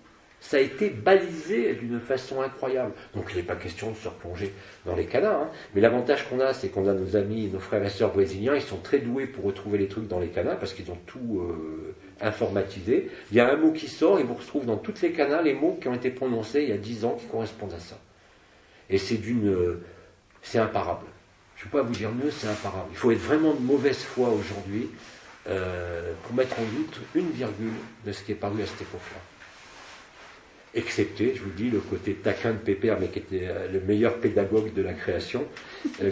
Ça a été balisé d'une façon incroyable. Donc il n'est pas question de se replonger dans les canards. Hein. Mais l'avantage qu'on a, c'est qu'on a nos amis, nos frères et sœurs brésiliens, ils sont très doués pour retrouver les trucs dans les canards parce qu'ils ont tout informatisé. Il y a un mot qui sort et vous retrouvez dans toutes les canards les mots qui ont été prononcés il y a 10 ans qui correspondent à ça. Et c'est imparable. Je ne peux pas vous dire mieux, c'est imparable. Il faut être vraiment de mauvaise foi aujourd'hui pour mettre en doute une virgule de ce qui est paru à cette époque-là. Excepté, je vous dis, le côté taquin de Pépère, mais qui était le meilleur pédagogue de la création,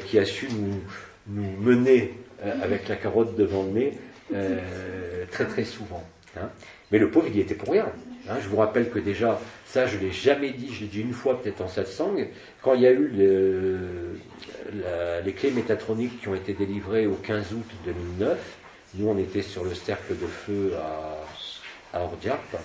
qui a su nous mener avec la carotte devant le nez très très souvent. Hein. Mais le pauvre, il y était pour rien. Hein. Je vous rappelle que déjà, ça je ne l'ai jamais dit, je l'ai dit une fois peut-être en satsang, quand il y a eu les clés métatroniques qui ont été délivrées au 15 août 2009, nous on était sur le cercle de feu à Ordiap,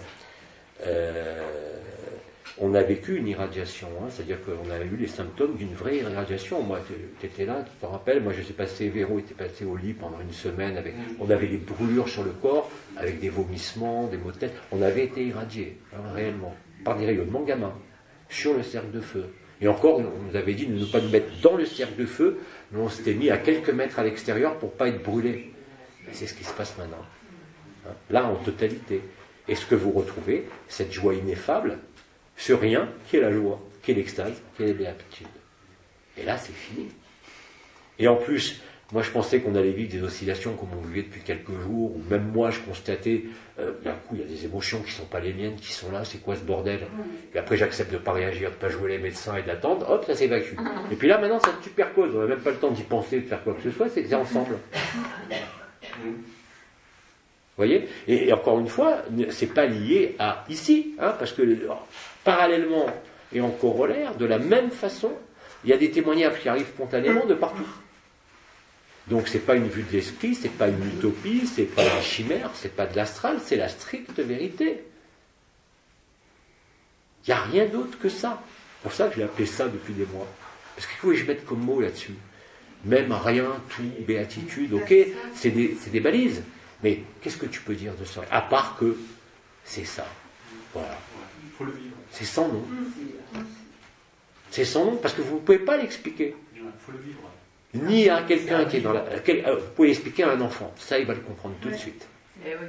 on a vécu une irradiation, hein, c'est-à-dire qu'on a eu les symptômes d'une vraie irradiation. Moi, tu étais là, tu te rappelles, moi je suis passé, Véro était passé au lit pendant une semaine, on avait des brûlures sur le corps, avec des vomissements, des maux de tête, on avait été irradiés, hein, réellement, par des rayonnements gamma, sur le cercle de feu. Et encore, on nous avait dit de ne pas nous mettre dans le cercle de feu, mais on s'était mis à quelques mètres à l'extérieur pour ne pas être brûlé. C'est ce qui se passe maintenant. Hein, là, en totalité. Et ce que vous retrouvez, cette joie ineffable, ce rien qui est la joie, qui est l'extase, qui est les béatitudes. Et là, c'est fini. Et en plus, moi je pensais qu'on allait vivre des oscillations comme on vivait depuis quelques jours, ou même moi je constatais, d'un coup il y a des émotions qui ne sont pas les miennes, qui sont là, c'est quoi ce bordel? Et après j'accepte de ne pas réagir, de ne pas jouer les médecins et d'attendre, hop, ça s'évacue. Et puis là maintenant ça se superpose, on n'a même pas le temps d'y penser, de faire quoi que ce soit, c'est ensemble. Vous voyez? Et encore une fois, c'est pas lié à ici, hein, parce que parallèlement et en corollaire, de la même façon, il y a des témoignages qui arrivent spontanément de partout. Donc c'est pas une vue de l'esprit, c'est pas une utopie, c'est pas une chimère, c'est pas de l'astral, c'est la stricte vérité. Il n'y a rien d'autre que ça. C'est pour ça que je l'ai appelé ça depuis des mois. Parce qu'il faut que je mette comme mot là-dessus. Même rien, tout, béatitude, ok, c'est des balises. Mais qu'est-ce que tu peux dire de ça? À part que c'est ça. Voilà. Il faut le vivre. C'est sans nom. C'est sans nom parce que vous ne pouvez pas l'expliquer. Il faut le vivre. Ni à quelqu'un qui est dans la... Vous pouvez l'expliquer à un enfant. Ça, il va le comprendre tout de suite. Eh oui.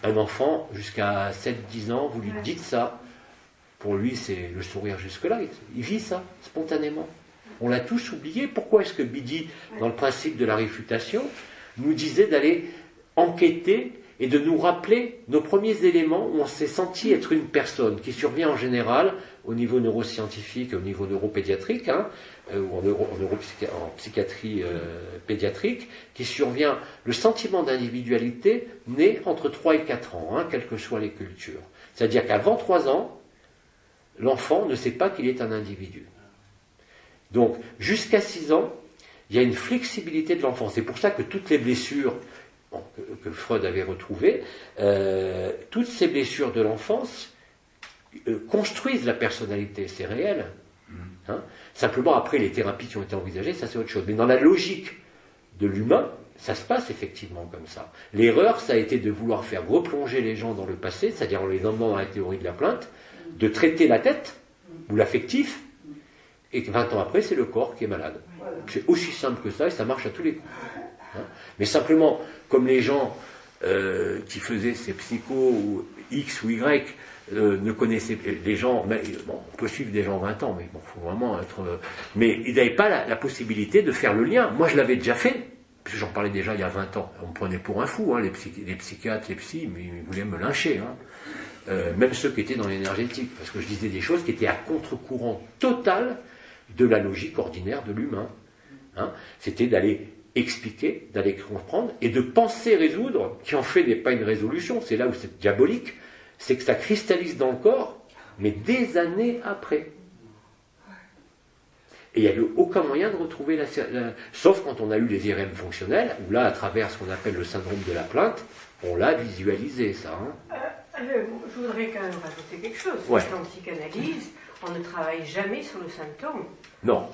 Un enfant, jusqu'à 7-10 ans, vous lui dites ça. Pour lui, c'est le sourire jusque-là. Il vit ça, spontanément. On l'a tous oublié. Pourquoi est-ce que Bidi, dans le principe de la réfutation, nous disait d'aller enquêter et de nous rappeler nos premiers éléments où on s'est senti être une personne, qui survient en général au niveau neuroscientifique, au niveau neuropédiatrique, ou en psychiatrie pédiatrique, qui survient le sentiment d'individualité né entre 3 et 4 ans, quelles que soient les cultures. C'est-à-dire qu'avant 3 ans, l'enfant ne sait pas qu'il est un individu. Donc, jusqu'à 6 ans, il y a une flexibilité de l'enfant. C'est pour ça que toutes les blessures que Freud avait retrouvées, toutes ces blessures de l'enfance construisent la personnalité, c'est réel. Simplement, après, les thérapies qui ont été envisagées, ça c'est autre chose. Mais dans la logique de l'humain, ça se passe effectivement comme ça. L'erreur, ça a été de vouloir faire replonger les gens dans le passé, c'est-à-dire en les emmenant dans la théorie de la plainte, de traiter la tête, ou l'affectif, et que 20 ans après, c'est le corps qui est malade. C'est aussi simple que ça, et ça marche à tous les coups. Mais simplement, comme les gens qui faisaient ces psychos, ou X ou Y, ne connaissaient les gens, on peut suivre des gens 20 ans, mais bon, faut vraiment être... mais ils n'avaient pas la possibilité de faire le lien. Moi, je l'avais déjà fait, parce que j'en parlais déjà il y a 20 ans. On me prenait pour un fou, les psychiatres, les psys, mais ils voulaient me lyncher. Même ceux qui étaient dans l'énergétique, parce que je disais des choses qui étaient à contre-courant total de la logique ordinaire de l'humain. C'était d'aller expliquer, d'aller comprendre, et de penser résoudre, qui en fait n'est pas une résolution, c'est là où c'est diabolique, c'est que ça cristallise dans le corps, mais des années après. Et il n'y a eu aucun moyen de retrouver sauf quand on a eu les IRM fonctionnels, où là, à travers ce qu'on appelle le syndrome de la plainte, on l'a visualisé, ça. Je voudrais quand même rajouter quelque chose. Ouais. En psychanalyse, on ne travaille jamais sur le symptôme. Non,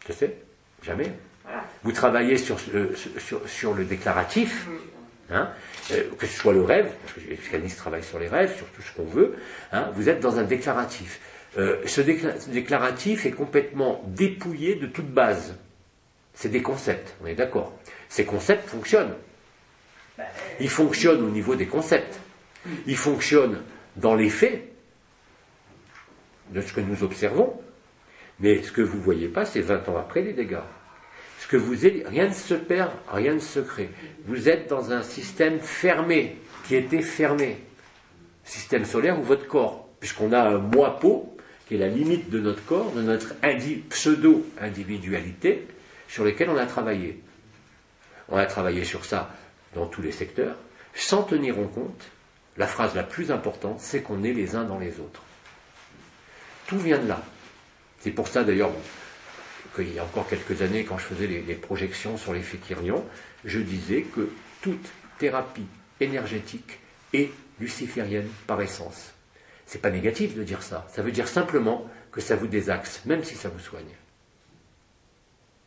je sais, jamais. Voilà. Vous travaillez sur le déclaratif, que ce soit le rêve, parce que les psychanalystes travaillent sur les rêves, sur tout ce qu'on veut, vous êtes dans un déclaratif. Ce déclaratif est complètement dépouillé de toute base. C'est des concepts, on est d'accord. Ces concepts fonctionnent. Ils fonctionnent au niveau des concepts. Ils fonctionnent dans les faits de ce que nous observons. Mais ce que vous ne voyez pas, c'est 20 ans après les dégâts. Rien ne se perd, rien ne se crée. Vous êtes dans un système fermé, qui était fermé. Système solaire ou votre corps. Puisqu'on a un moi-peau, qui est la limite de notre corps, de notre pseudo-individualité, sur lesquels on a travaillé. On a travaillé sur ça dans tous les secteurs, sans tenir en compte, la phrase la plus importante, c'est qu'on est les uns dans les autres. Tout vient de là. C'est pour ça d'ailleurs qu'il y a encore quelques années, quand je faisais les projections sur l'effet Kirlian, je disais que toute thérapie énergétique est luciférienne par essence. C'est pas négatif de dire ça. Ça veut dire simplement que ça vous désaxe, même si ça vous soigne.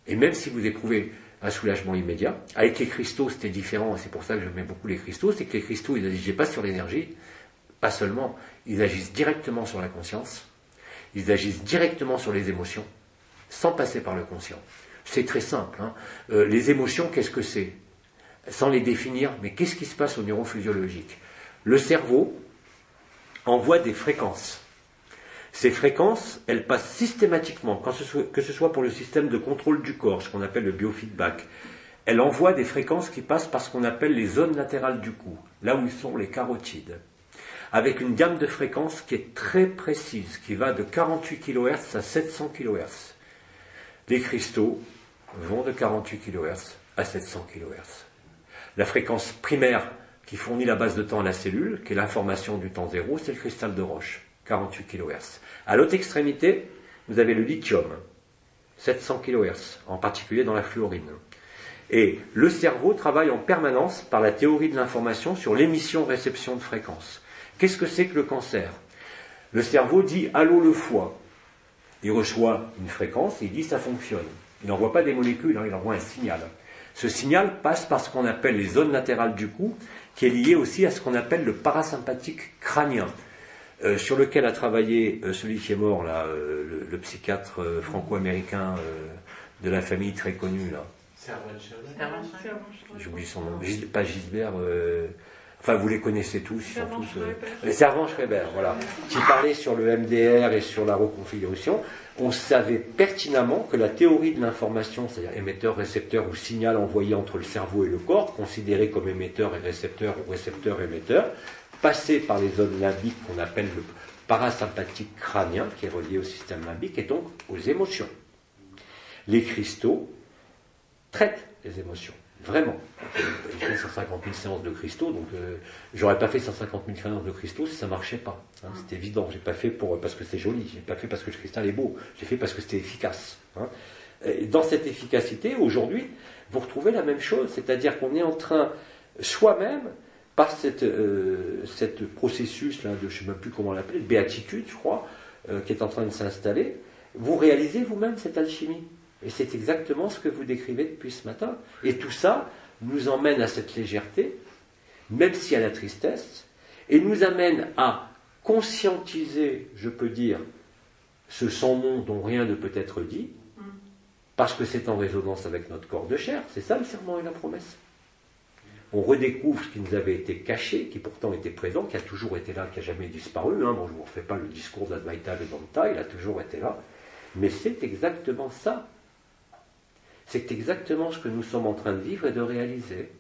Et même si vous éprouvez un soulagement immédiat, avec les cristaux c'était différent, et c'est pour ça que je mets beaucoup les cristaux, c'est que les cristaux ils n'agissaient pas sur l'énergie, pas seulement, ils agissent directement sur la conscience, ils agissent directement sur les émotions, sans passer par le conscient. C'est très simple. Les émotions, qu'est-ce que c'est? Sans les définir, mais qu'est-ce qui se passe au niveau physiologique? Le cerveau envoie des fréquences. Ces fréquences, elles passent systématiquement, que ce soit pour le système de contrôle du corps, ce qu'on appelle le biofeedback, elles envoient des fréquences qui passent par ce qu'on appelle les zones latérales du cou, là où sont les carotides, avec une gamme de fréquences qui est très précise, qui va de 48 kHz à 700 kHz. Les cristaux vont de 48 kHz à 700 kHz. La fréquence primaire qui fournit la base de temps à la cellule, qui est l'information du temps zéro, c'est le cristal de roche, 48 kHz. À l'autre extrémité, vous avez le lithium, 700 kHz, en particulier dans la fluorine. Et le cerveau travaille en permanence par la théorie de l'information sur l'émission-réception de fréquences. Qu'est-ce que c'est que le cancer? Le cerveau dit « Allô le foie ». Il reçoit une fréquence et il dit « ça fonctionne ». Il n'envoie pas des molécules, il envoie un signal. Ce signal passe par ce qu'on appelle les zones latérales du cou, qui est lié aussi à ce qu'on appelle le parasympathique crânien, sur lequel a travaillé celui qui est mort, là, le psychiatre franco-américain de la famille très connue, là. J'oublie son nom, pas Gisbert, Enfin, vous les connaissez tous, ils sont tous... Les Servan-Schreiber, voilà. Qui parlaient sur le MDR et sur la reconfiguration. On savait pertinemment que la théorie de l'information, c'est-à-dire émetteur, récepteur ou signal envoyé entre le cerveau et le corps, considéré comme émetteur et récepteur ou récepteur-émetteur, passait par les zones limbiques qu'on appelle le parasympathique crânien, qui est relié au système limbique, et donc aux émotions. Les cristaux traitent les émotions. Vraiment. J'ai fait 150 000 séances de cristaux, donc j'aurais pas fait 150 000 séances de cristaux si ça marchait pas. Hein, c'est évident. J'ai pas fait parce que c'est joli, j'ai pas fait parce que le cristal est beau, j'ai fait parce que c'était efficace. Hein. Et dans cette efficacité, aujourd'hui, vous retrouvez la même chose, c'est-à-dire qu'on est en train, soi-même, par cette processus là de, je sais même plus comment l'appeler, de béatitude, je crois, qui est en train de s'installer, vous réalisez vous-même cette alchimie. Et c'est exactement ce que vous décrivez depuis ce matin. Et tout ça nous emmène à cette légèreté, même s'il y a la tristesse, et nous amène à conscientiser, je peux dire, ce sans-nom dont rien ne peut être dit, parce que c'est en résonance avec notre corps de chair. C'est ça le serment et la promesse. On redécouvre ce qui nous avait été caché, qui pourtant était présent, qui a toujours été là, qui n'a jamais disparu. Hein. Bon, je ne vous refais pas le discours d'Advaita Vedanta, il a toujours été là. Mais c'est exactement ça. C'est exactement ce que nous sommes en train de vivre et de réaliser.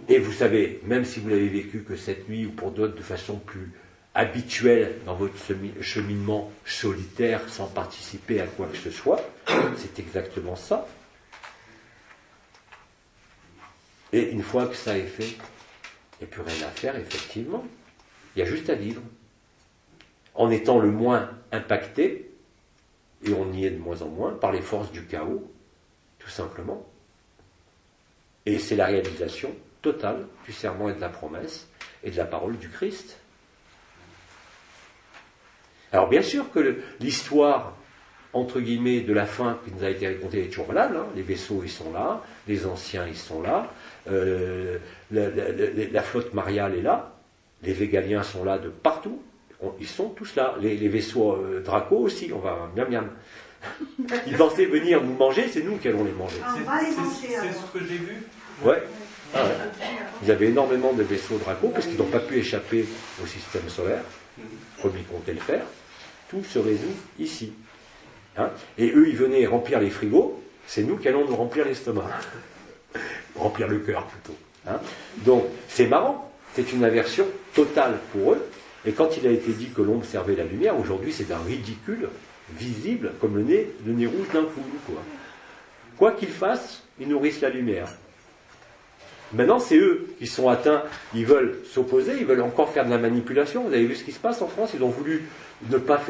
Et vous savez, même si vous l'avez vécu que cette nuit, ou pour d'autres de façon plus habituelle dans votre cheminement solitaire, sans participer à quoi que ce soit, c'est exactement ça. Et une fois que ça est fait, il n'y a plus rien à faire, effectivement. Il y a juste à vivre. En étant le moins impacté, et on y est de moins en moins, par les forces du chaos, tout simplement. Et c'est la réalisation totale du serment et de la promesse, et de la parole du Christ. Alors bien sûr que l'histoire, entre guillemets, de la fin qui nous a été racontée est toujours valable, hein. Les vaisseaux, ils sont là, les anciens, ils sont là, la flotte mariale est là, les végaliens sont là de partout, ils sont tous là, les vaisseaux Draco aussi, on va miam miam. Ils pensaient venir nous manger, c'est nous qui allons les manger. C'est ce que j'ai vu. Ouais. Ah ouais. Ils avaient énormément de vaisseaux Draco parce qu'ils n'ont pas pu échapper au système solaire, comme ils comptaient le faire. Tout se résout ici. Hein, et eux, ils venaient remplir les frigos, c'est nous qui allons nous remplir l'estomac. Remplir le cœur plutôt. Hein. Donc, c'est marrant, c'est une aversion totale pour eux. Et quand il a été dit que l'ombre servait la lumière, aujourd'hui c'est d'un ridicule visible, comme le nez rouge d'un coup. Quoi qu'ils fassent, ils nourrissent la lumière. Maintenant, c'est eux qui sont atteints, ils veulent s'opposer, ils veulent encore faire de la manipulation. Vous avez vu ce qui se passe en France? Ils ont voulu ne pas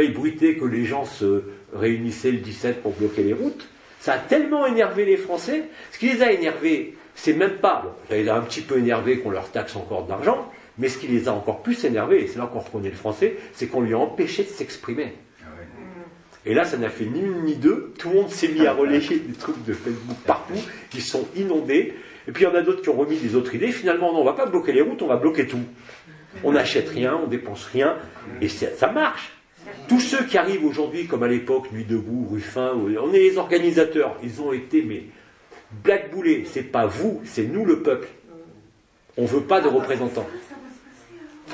ébruiter que les gens se réunissaient le 17 pour bloquer les routes. Ça a tellement énervé les Français. Ce qui les a énervés, c'est même pas, bon, ça les a un petit peu énervés qu'on leur taxe encore de l'argent, mais ce qui les a encore plus énervés, et c'est là qu'on reconnaît le français, c'est qu'on lui a empêché de s'exprimer. Et là, ça n'a fait ni une ni deux. Tout le monde s'est mis à relayer des trucs de Facebook partout. Ils sont inondés. Et puis il y en a d'autres qui ont remis des autres idées. Finalement, non, on ne va pas bloquer les routes, on va bloquer tout. On n'achète rien, on dépense rien. Et ça marche. Tous ceux qui arrivent aujourd'hui, comme à l'époque, Nuit debout, Ruffin, on est les organisateurs. Ils ont été, blackboulés. C'est pas vous, c'est nous le peuple. On ne veut pas de représentants.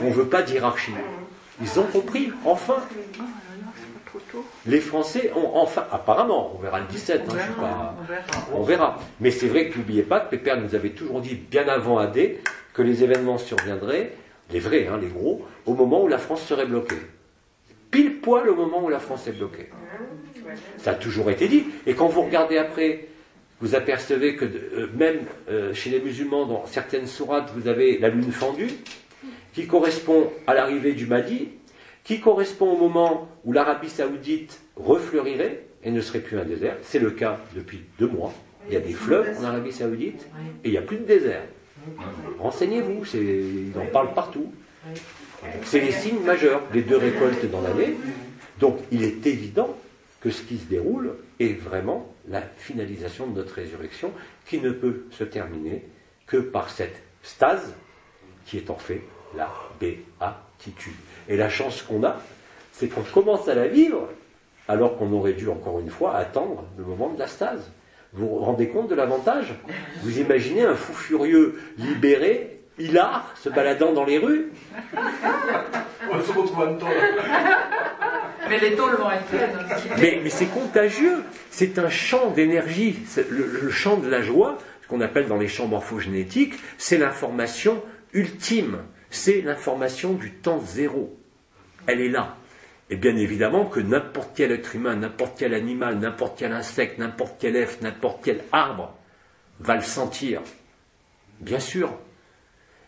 On ne veut pas d'hierarchie. Ils ont compris, enfin. Les Français ont enfin, apparemment, on verra le 17, hein, on verra. Mais c'est vrai que n'oubliez pas que Pépère nous avait toujours dit, bien avant AD, que les événements surviendraient, les vrais, hein, les gros, au moment où la France serait bloquée. Pile poil au moment où la France est bloquée. Ça a toujours été dit. Et quand vous regardez après, vous apercevez que même chez les musulmans, dans certaines sourates, vous avez la lune fendue, qui correspond à l'arrivée du Mahdi, qui correspond au moment où l'Arabie Saoudite refleurirait et ne serait plus un désert. C'est le cas depuis 2 mois. Il y a des fleuves en Arabie Saoudite et il n'y a plus de désert. Renseignez-vous, ils en parlent partout. C'est les signes majeurs des 2 récoltes dans l'année. Donc il est évident que ce qui se déroule est vraiment la finalisation de notre résurrection qui ne peut se terminer que par cette stase qui est en fait la béatitude. Et la chance qu'on a, c'est qu'on commence à la vivre, alors qu'on aurait dû, encore une fois, attendre le moment de la stase. Vous vous rendez compte de l'avantage? Vous imaginez un fou furieux libéré, hilar, se baladant dans les rues? On se retrouve en tôle. Mais les tôles vont être pleines. Mais c'est contagieux. C'est un champ d'énergie. Le champ de la joie, ce qu'on appelle dans les champs morphogénétiques, c'est l'information ultime. C'est l'information du temps zéro. Elle est là. Et bien évidemment que n'importe quel être humain, n'importe quel animal, n'importe quel insecte, n'importe quel elfe, n'importe quel arbre va le sentir. Bien sûr.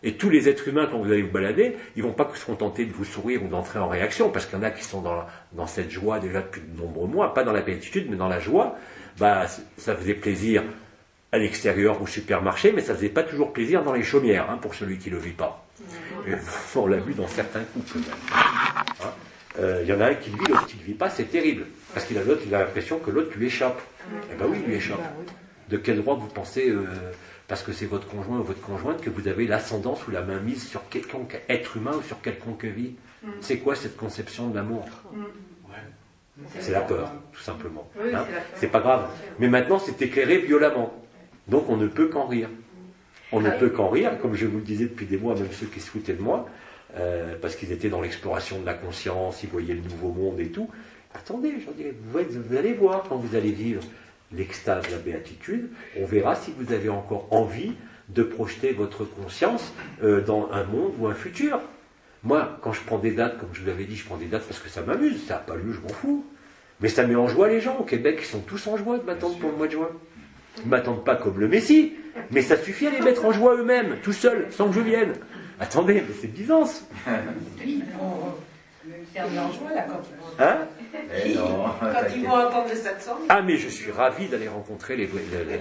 Et tous les êtres humains, quand vous allez vous balader, ils ne vont pas se contenter de vous sourire ou d'entrer en réaction, parce qu'il y en a qui sont dans cette joie déjà depuis de nombreux mois, pas dans la béatitude, mais dans la joie. Bah, ça faisait plaisir à l'extérieur au supermarché, mais ça ne faisait pas toujours plaisir dans les chaumières, hein, pour celui qui ne le vit pas. Et on l'a vu dans certains couples même. Hein, y en a un qui le vit, l'autre qui ne le vit pas, c'est terrible. Parce qu'il a l'impression que l'autre lui échappe. Eh bien oui, il lui échappe. De quel droit vous pensez, parce que c'est votre conjoint ou votre conjointe, que vous avez l'ascendance ou la mainmise sur quelconque être humain ou sur quelconque vie? C'est quoi cette conception de l'amour? C'est la peur, tout simplement. Hein, c'est pas grave. Mais maintenant, c'est éclairé violemment. Donc on ne peut qu'en rire. On ne peut qu'en rire, comme je vous le disais depuis des mois, même ceux qui se foutaient de moi, parce qu'ils étaient dans l'exploration de la conscience, ils voyaient le nouveau monde et tout. Attendez, je leur dirais, vous allez voir quand vous allez vivre l'extase, la béatitude, on verra si vous avez encore envie de projeter votre conscience dans un monde ou un futur. Moi, quand je prends des dates, comme je vous l'avais dit, je prends des dates parce que ça m'amuse, ça n'a pas lieu, je m'en fous. Mais ça met en joie les gens. Au Québec, ils sont tous en joie de m'attendre pour le mois de juin. Ils ne m'attendent pas comme le Messie, mais ça suffit à les mettre en joie eux-mêmes, tout seuls, sans que je vienne. Attendez, mais c'est Byzance. En joie, là, quand ils vont... Hein? Quand ils vont entendre le saxon. Ah, mais je suis ravi d'aller rencontrer les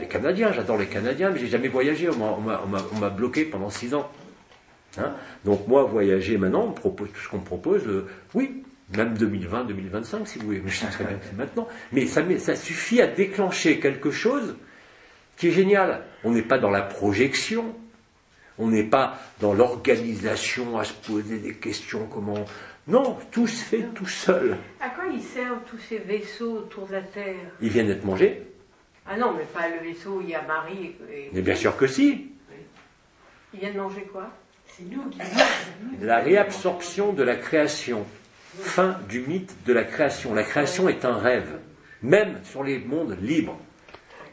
Canadiens. J'adore les Canadiens, mais j'ai jamais voyagé. On m'a bloqué pendant 6 ans. Hein? Donc moi, voyager maintenant, on me propose tout ce qu'on me propose. Oui, même 2020, 2025, si vous voulez. Mais je sais très bien que c'est maintenant. Mais ça suffit à déclencher quelque chose qui est génial. On n'est pas dans la projection. On n'est pas dans l'organisation à se poser des questions, comment... Non, tout se fait tout seul. À quoi ils servent tous ces vaisseaux autour de la Terre? Ils viennent d'être mangés. Ah non, mais pas le vaisseau où il y a Marie et... Mais bien sûr que si. Ils viennent manger quoi? C'est nous qui... La réabsorption de la création. Fin du mythe de la création. La création est un rêve, même sur les mondes libres.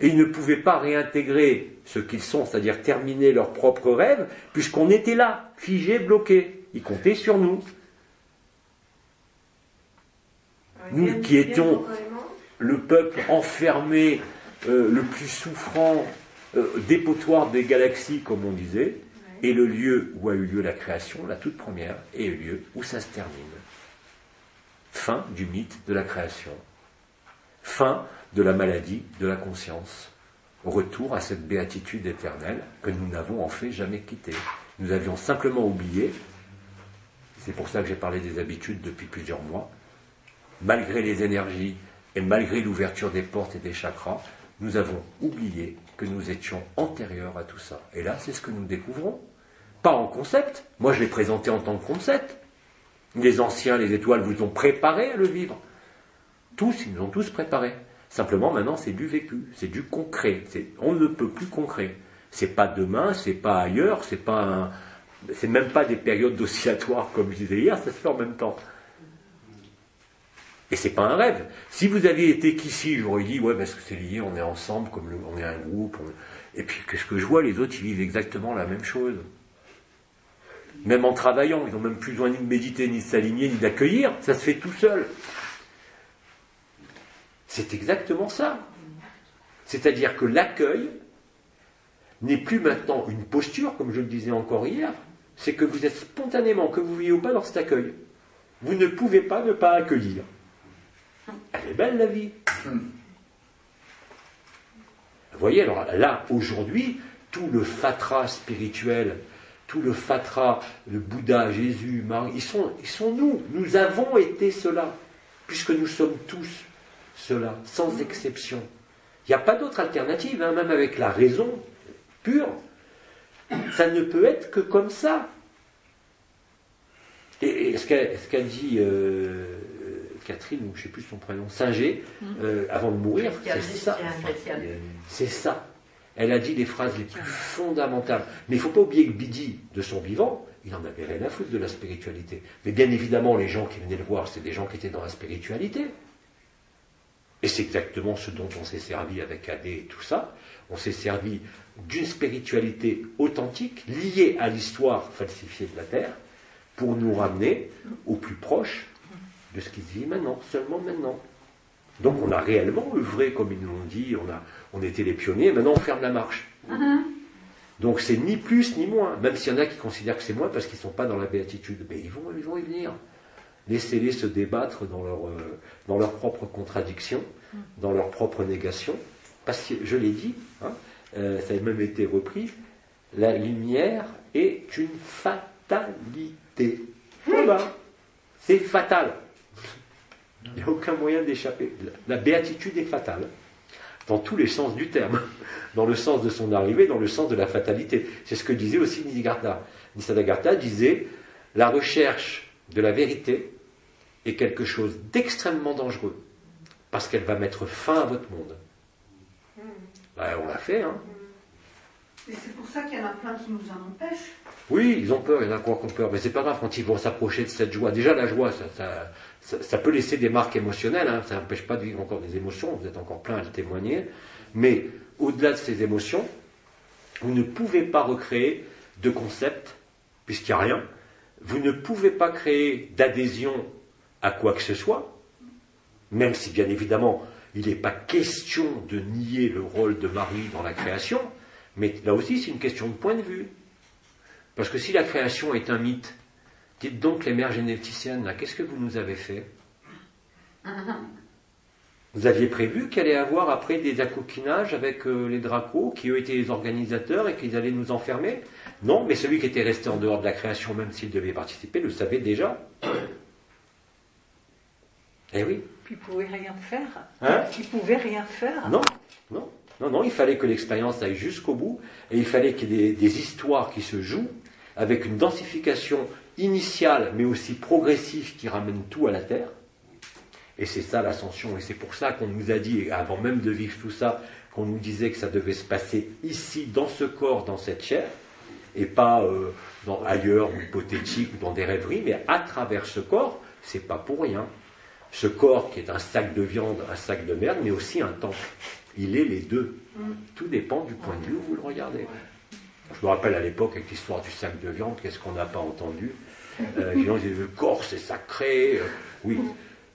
Et ils ne pouvaient pas réintégrer ce qu'ils sont, c'est-à-dire terminer leur propre rêve, puisqu'on était là, figés, bloqués. Ils comptaient sur nous. Nous qui étions le peuple enfermé, le plus souffrant, dépotoir des galaxies, comme on disait, et le lieu où a eu lieu la création, la toute première, et le lieu où ça se termine. Fin du mythe de la création. Fin de la maladie de la conscience. Retour à cette béatitude éternelle que nous n'avons en fait jamais quittée. Nous avions simplement oublié, c'est pour ça que j'ai parlé des habitudes depuis plusieurs mois, malgré les énergies et malgré l'ouverture des portes et des chakras, nous avons oublié que nous étions antérieurs à tout ça. Et là, c'est ce que nous découvrons. Pas en concept. Moi, je l'ai présenté en tant que concept. Les anciens, les étoiles, vous ont préparé à le vivre. Tous, ils nous ont tous préparés. Simplement, maintenant, c'est du vécu, c'est du concret. On ne peut plus concret. C'est pas demain, c'est pas ailleurs, c'est même pas des périodes oscillatoires comme je disais hier, ça se fait en même temps. Et c'est pas un rêve. Si vous aviez été qu'ici, j'aurais dit, ouais, parce que c'est lié, on est ensemble, on est un groupe. Et puis, qu'est-ce que je vois? Les autres, ils vivent exactement la même chose. Même en travaillant, ils n'ont même plus besoin ni de méditer, ni de s'aligner, ni d'accueillir. Ça se fait tout seul. C'est exactement ça. C'est-à-dire que l'accueil n'est plus maintenant une posture, comme je le disais encore hier, c'est que vous êtes spontanément, que vous vivez ou pas dans cet accueil. Vous ne pouvez pas ne pas accueillir. Elle est belle la vie. Vous voyez, alors là, aujourd'hui, tout le fatras spirituel, tout le fatras, le Bouddha, Jésus, Marie, ils sont nous. Nous avons été cela, puisque nous sommes tous cela, sans exception. Il n'y a pas d'autre alternative, hein, même avec la raison pure. Ça ne peut être que comme ça. Et ce qu'a dit Catherine, ou je ne sais plus son prénom, Singer, avant de mourir, c'est ça. C'est ça. Elle a dit les phrases les plus fondamentales. Mais il ne faut pas oublier que Bidi, de son vivant, il n'en avait rien à foutre de la spiritualité. Mais bien évidemment, les gens qui venaient le voir, c'était des gens qui étaient dans la spiritualité. Et c'est exactement ce dont on s'est servi avec Adé et tout ça. On s'est servi d'une spiritualité authentique, liée à l'histoire falsifiée de la Terre, pour nous ramener au plus proche de ce qui se vit maintenant, seulement maintenant. Donc on a réellement œuvré, comme ils nous l'ont dit, on était les pionniers, maintenant on ferme la marche. Donc c'est ni plus ni moins, même s'il y en a qui considèrent que c'est moins parce qu'ils ne sont pas dans la béatitude. Mais ils vont y venir. Laissez-les se débattre dans leur propre contradiction, dans leur propre négation. Parce que, je l'ai dit, ça a même été repris, la lumière est une fatalité. Voilà. C'est fatal. Il n'y a aucun moyen d'échapper. La béatitude est fatale, dans tous les sens du terme. Dans le sens de son arrivée, dans le sens de la fatalité. C'est ce que disait aussi Nisargadatta. Nisargadatta disait, la recherche de la vérité est quelque chose d'extrêmement dangereux, parce qu'elle va mettre fin à votre monde. On l'a fait, hein. Et c'est pour ça qu'il y en a plein qui nous en empêchent. Oui, ils ont peur, il y en a quoi qui ont peur, mais c'est pas grave quand ils vont s'approcher de cette joie. Déjà, la joie, ça peut laisser des marques émotionnelles, hein. Ça n'empêche pas de vivre encore des émotions, vous êtes encore plein à le témoigner, mais au-delà de ces émotions, vous ne pouvez pas recréer de concept, puisqu'il n'y a rien, vous ne pouvez pas créer d'adhésion à quoi que ce soit, même si bien évidemment, il n'est pas question de nier le rôle de Marie dans la création, mais là aussi c'est une question de point de vue. Parce que si la création est un mythe, dites donc les mères généticiennes, là, qu'est-ce que vous nous avez fait? Vous aviez prévu qu'il allait y avoir après des acoquinages avec les dracos, qui eux étaient les organisateurs et qu'ils allaient nous enfermer? Non, mais celui qui était resté en dehors de la création, même s'il devait participer, le savait déjà. Eh oui. Puis il ne pouvait rien faire. Hein? Il ne pouvait rien faire. Non, il fallait que l'expérience aille jusqu'au bout, et il fallait qu'il y ait des histoires qui se jouent, avec une densification initiale, mais aussi progressive, qui ramène tout à la Terre. Et c'est ça l'ascension, et c'est pour ça qu'on nous a dit, avant même de vivre tout ça, qu'on nous disait que ça devait se passer ici, dans ce corps, dans cette chair, et pas ailleurs, ou hypothétique, ou dans des rêveries, mais à travers ce corps, c'est pas pour rien. Ce corps qui est un sac de viande, un sac de merde, mais aussi un temple. Il est les deux. Tout dépend du point de vue où vous le regardez. Je me rappelle à l'époque, avec l'histoire du sac de viande, qu'est-ce qu'on n'a pas entendu? Les gens disaient, le corps c'est sacré. Oui,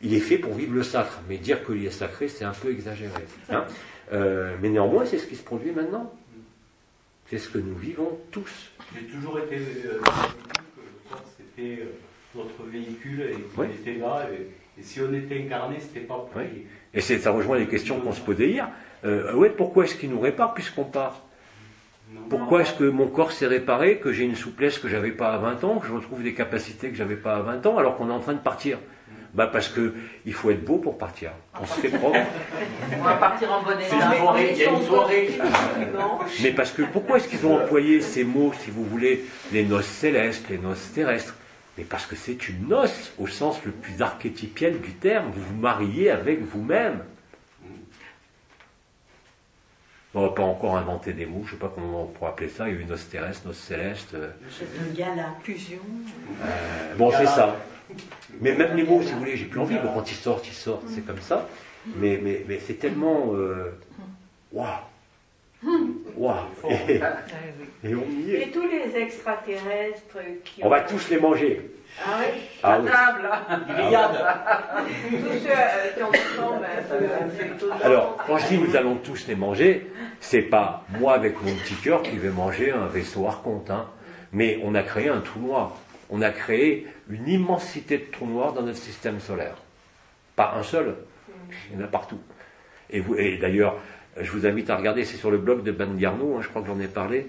il est fait pour vivre le sacre, mais dire qu'il est sacré, c'est un peu exagéré. Hein, mais néanmoins, c'est ce qui se produit maintenant. C'est ce que nous vivons tous. J'ai toujours été que le corps c'était notre véhicule et qu'il était là. Et si on était incarné, c'était pas pour lui. Et ça rejoint les questions qu'on se posait hier. Pourquoi est-ce qu'il nous répare puisqu'on part? Pourquoi est-ce que mon corps s'est réparé, que j'ai une souplesse que j'avais pas à 20 ans, que je retrouve des capacités que j'avais pas à 20 ans, alors qu'on est en train de partir? Parce qu'il faut être beau pour partir. On se fait propre. On va partir en bonne état. Il y a une soirée. Mais parce que, pourquoi est-ce qu'ils ont employé ces mots, si vous voulez, les noces célestes, les noces terrestres? Mais parce que c'est une noce, au sens le plus archétypiel du terme. Vous vous mariez avec vous-même. On ne va pas encore inventer des mots, je ne sais pas comment on pourrait appeler ça. Il y a eu noces terrestres, noces célestes. Le gala, fusion. C'est ça. Mais même les mots, si vous voulez, j'ai plus envie. Bon, quand ils sortent, c'est comme ça. Mais c'est tellement... Waouh. Et on y est. Et tous les extraterrestres qui On va tous les manger. Ah oui. Ah oui. Tous ceux qui ont du sang, Alors, quand je dis nous allons tous les manger, c'est pas moi avec mon petit cœur qui vais manger un vaisseau archonte, hein. Mais on a créé un trou noir. On a créé une immensité de trous noirs dans notre système solaire. Pas un seul, il y en a partout. Et d'ailleurs, je vous invite à regarder, c'est sur le blog de Bandiarno, je crois que j'en ai parlé,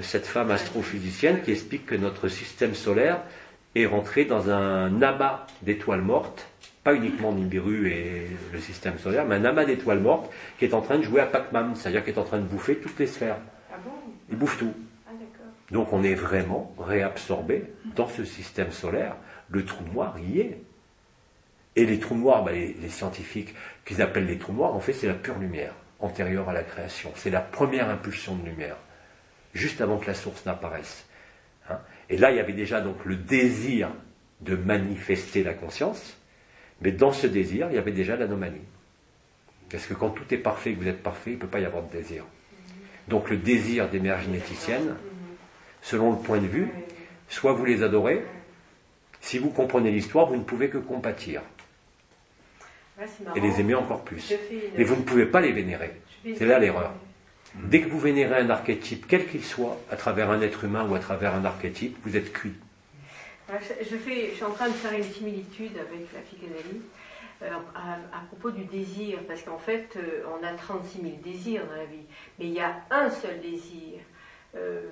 cette femme astrophysicienne qui explique que notre système solaire est rentré dans un amas d'étoiles mortes, pas uniquement Nibiru et le système solaire, mais un amas d'étoiles mortes qui est en train de jouer à Pac-Man, c'est-à-dire qui est en train de bouffer toutes les sphères. Ah bon? Il bouffe tout. Ah d'accord. Donc on est vraiment réabsorbé dans ce système solaire. Le trou noir y est. Et les trous noirs, les scientifiques qu'ils appellent les trous noirs, en fait, c'est la pure lumière, antérieure à la création. C'est la première impulsion de lumière, juste avant que la source n'apparaisse. Hein. Et là, il y avait déjà donc le désir de manifester la conscience, mais dans ce désir, il y avait déjà l'anomalie. Parce que quand tout est parfait et que vous êtes parfait, il ne peut pas y avoir de désir. Donc le désir des mères généticiennes, selon le point de vue, soit vous les adorez, si vous comprenez l'histoire, vous ne pouvez que compatir. Et les aimer encore plus. Mais vous ne pouvez pas les vénérer. C'est là l'erreur. Dès que vous vénérez un archétype, quel qu'il soit, à travers un être humain ou à travers un archétype, vous êtes cuit. Je suis en train de faire une similitude avec la psychanalyse à propos du désir, parce qu'en fait, on a 36 000 désirs dans la vie, mais il y a un seul désir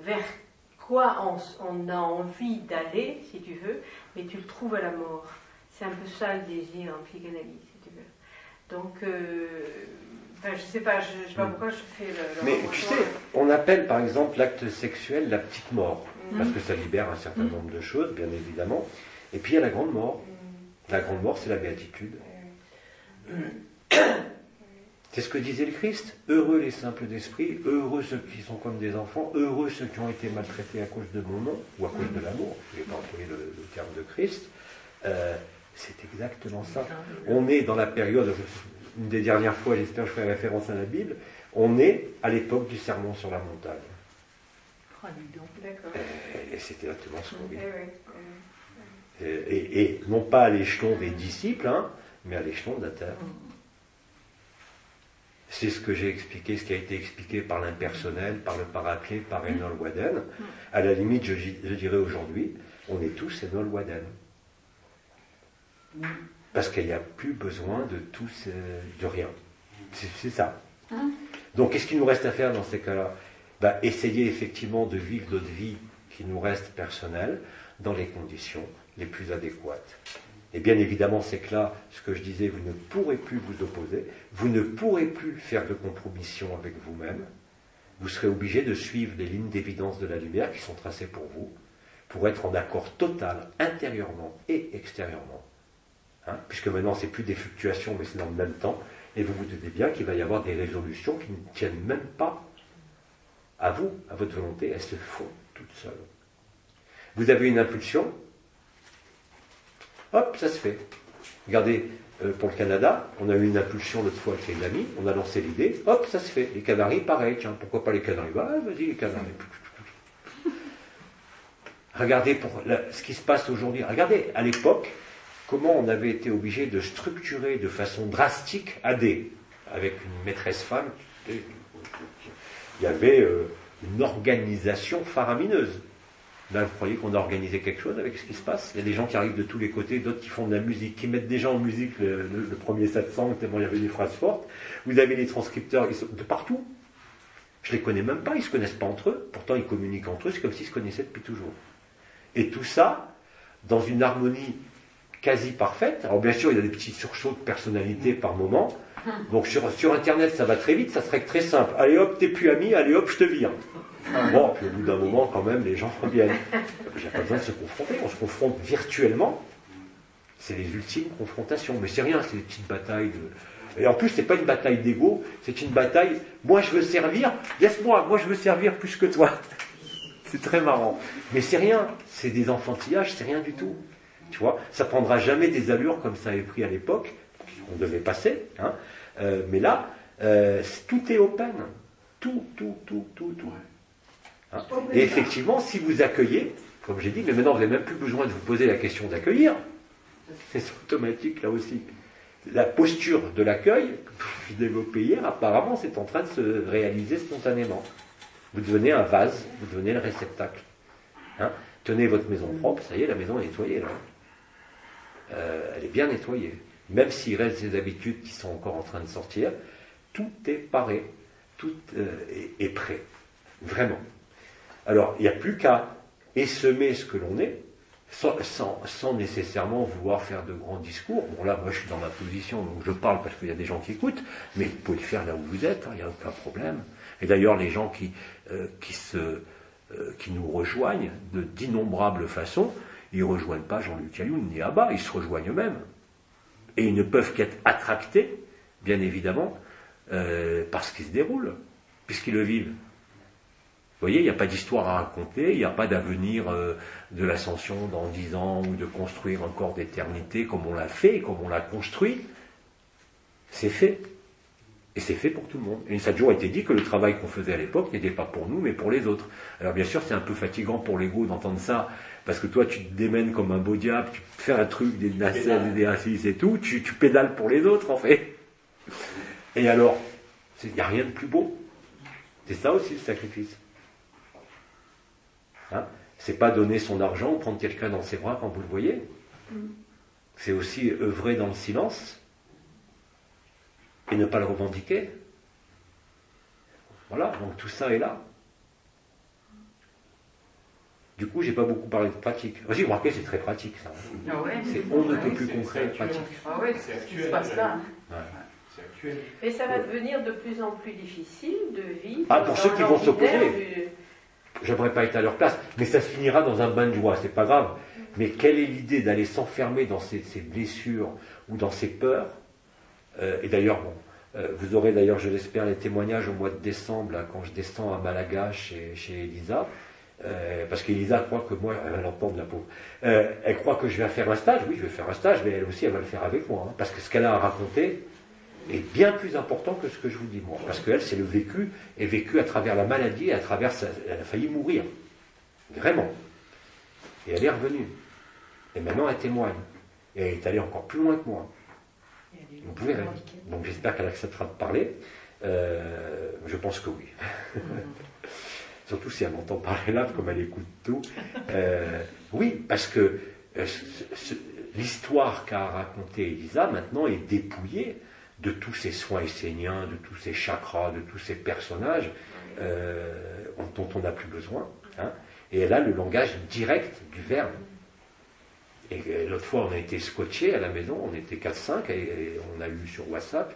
vers quoi on a envie d'aller, si tu veux, mais tu le trouves à la mort. C'est un peu ça le désir en psychanalyse, si tu veux. Donc, je ne sais pas pourquoi je fais le mais tu sais, on appelle par exemple l'acte sexuel la petite mort, parce que ça libère un certain nombre de choses, bien évidemment. Et puis il y a la grande mort. La grande mort, c'est la béatitude. C'est ce que disait le Christ. Heureux les simples d'esprit, heureux ceux qui sont comme des enfants, heureux ceux qui ont été maltraités à cause de mon nom, ou à cause de l'amour. Je n'ai pas employé le terme de Christ. C'est exactement ça. On est dans la période, une des dernières fois, j'espère que je ferai référence à la Bible, on est à l'époque du sermon sur la montagne. Et c'est exactement ce qu'on vit. Et non pas à l'échelon des disciples, mais à l'échelon de la terre. C'est ce que j'ai expliqué, ce qui a été expliqué par l'impersonnel, par le paraclet, par Enol Waden. À la limite, je dirais aujourd'hui, on est tous Enol Waden. Parce qu'il n'y a plus besoin de tout, de rien. C'est ça. Donc, qu'est-ce qu'il nous reste à faire dans ces cas-là ? Essayer effectivement de vivre notre vie qui nous reste personnelle dans les conditions les plus adéquates. Et bien évidemment, c'est que là, ce que je disais, vous ne pourrez plus vous opposer, vous ne pourrez plus faire de compromission avec vous-même, vous serez obligé de suivre les lignes d'évidence de la lumière qui sont tracées pour vous, pour être en accord total, intérieurement et extérieurement. Puisque maintenant, c'est plus des fluctuations, mais c'est dans le même temps, et vous vous doutez bien qu'il va y avoir des résolutions qui ne tiennent même pas à vous, à votre volonté, elles se font toutes seules. Vous avez une impulsion, hop, ça se fait. Regardez, pour le Canada, on a eu une impulsion l'autre fois avec les amis, on a lancé l'idée, hop, ça se fait. Les Canaries, pareil, tiens, pourquoi pas les Canaries ? Vas-y, les Canaries. Regardez ce qui se passe aujourd'hui. Regardez, à l'époque, comment on avait été obligé de structurer de façon drastique AD, avec une maîtresse femme. Il y avait une organisation faramineuse. Là, vous croyez qu'on a organisé quelque chose avec ce qui se passe ? Il y a des gens qui arrivent de tous les côtés, d'autres qui font de la musique, qui mettent déjà en musique le premier 700, tellement il y avait des phrases fortes. Vous avez les transcripteurs, ils sont de partout. Je ne les connais même pas, ils ne se connaissent pas entre eux. Pourtant, ils communiquent entre eux, c'est comme s'ils se connaissaient depuis toujours. Et tout ça, dans une harmonie quasi parfaite. Alors bien sûr, il y a des petits sursauts de personnalité par moment. Donc sur Internet, ça va très vite, ça serait très simple. Allez hop, t'es plus ami, allez hop, je te vire. Bon, puis au bout d'un moment, quand même, les gens reviennent. Il n'y a pas besoin de se confronter, on se confronte virtuellement. C'est les ultimes confrontations. Mais c'est rien, c'est des petites batailles de... Et en plus, c'est pas une bataille d'ego, c'est une bataille, moi je veux servir, laisse-moi, moi je veux servir plus que toi. C'est très marrant. Mais c'est rien, c'est des enfantillages, c'est rien du tout. Tu vois, ça prendra jamais des allures comme ça avait pris à l'époque, on devait passer, mais là, tout est open. Tout. Et effectivement, si vous accueillez, comme j'ai dit, mais maintenant vous n'avez même plus besoin de vous poser la question d'accueillir, c'est automatique là aussi. La posture de l'accueil, je développais hier, apparemment c'est en train de se réaliser spontanément. Vous devenez un vase, vous devenez le réceptacle. Tenez votre maison propre, ça y est, la maison est nettoyée là. Elle est bien nettoyée. Même s'il reste des habitudes qui sont encore en train de sortir, tout est paré, tout est prêt. Vraiment. Alors, il n'y a plus qu'à essaimer ce que l'on est, sans nécessairement vouloir faire de grands discours. Bon là, moi je suis dans ma position, donc je parle parce qu'il y a des gens qui écoutent, mais vous pouvez le faire là où vous êtes, il n'y a aucun problème. Et d'ailleurs, les gens qui nous rejoignent d'innombrables façons, ils ne rejoignent pas Jean-Luc Ayoun ni Abba, ils se rejoignent eux-mêmes. Et ils ne peuvent qu'être attractés, bien évidemment, par ce qui se déroule, puisqu'ils le vivent. Vous voyez, il n'y a pas d'histoire à raconter, il n'y a pas d'avenir de l'ascension dans 10 ans, ou de construire un corps d'éternité comme on l'a fait, comme on l'a construit. C'est fait. Et c'est fait pour tout le monde. Et ça a toujours été dit que le travail qu'on faisait à l'époque n'était pas pour nous, mais pour les autres. Alors bien sûr, c'est un peu fatigant pour l'ego d'entendre ça, parce que toi, tu te démènes comme un beau diable, tu fais un truc, des nacelles, des assises et tout, tu pédales pour les autres, en fait. Et alors, il n'y a rien de plus beau. C'est ça aussi, le sacrifice. Hein? C'est pas donner son argent ou prendre quelqu'un dans ses bras quand vous le voyez. C'est aussi œuvrer dans le silence et ne pas le revendiquer. Voilà, donc tout ça est là. Du coup, j'ai pas beaucoup parlé de pratique. Vas-y, remarquez, c'est très pratique ça. Ah ouais. C'est on ne peut plus concret et pratique. Ah ouais, c'est ce qui se passe là. Ouais. C'est actuel. Mais ça va devenir de plus en plus difficile de vivre. Ah, pour dans ceux qui vont s'opposer. l'ordinaire J'aimerais pas être à leur place, mais ça se finira dans un bain de joie, c'est pas grave. Mais quelle est l'idée d'aller s'enfermer dans ces blessures ou dans ces peurs? Et d'ailleurs, bon, vous aurez d'ailleurs, je l'espère, les témoignages au mois de décembre, là, quand je descends à Malaga chez Elisa, parce qu'Elisa croit que moi, elle va l'entendre la pauvre, elle croit que je vais faire un stage. Oui, je vais faire un stage, mais elle aussi, elle va le faire avec moi, hein, parce que ce qu'elle a à raconter est bien plus important que ce que je vous dis moi, parce qu'elle, c'est le vécu, et vécu à travers la maladie, et à travers elle a failli mourir, vraiment, et elle est revenue, et maintenant elle témoigne, et elle est allée encore plus loin que moi. Vous pouvez, donc j'espère qu'elle acceptera de parler. Je pense que oui. Surtout si elle m'entend parler là, comme elle écoute tout. Oui, parce que l'histoire qu'a racontée Elisa maintenant est dépouillée de tous ces soins esséniens, de tous ces chakras, de tous ces personnages dont on n'a plus besoin. Hein. Et elle a le langage direct du verbe. Et l'autre fois, on a été scotchés à la maison, on était 4-5, et on a eu sur WhatsApp,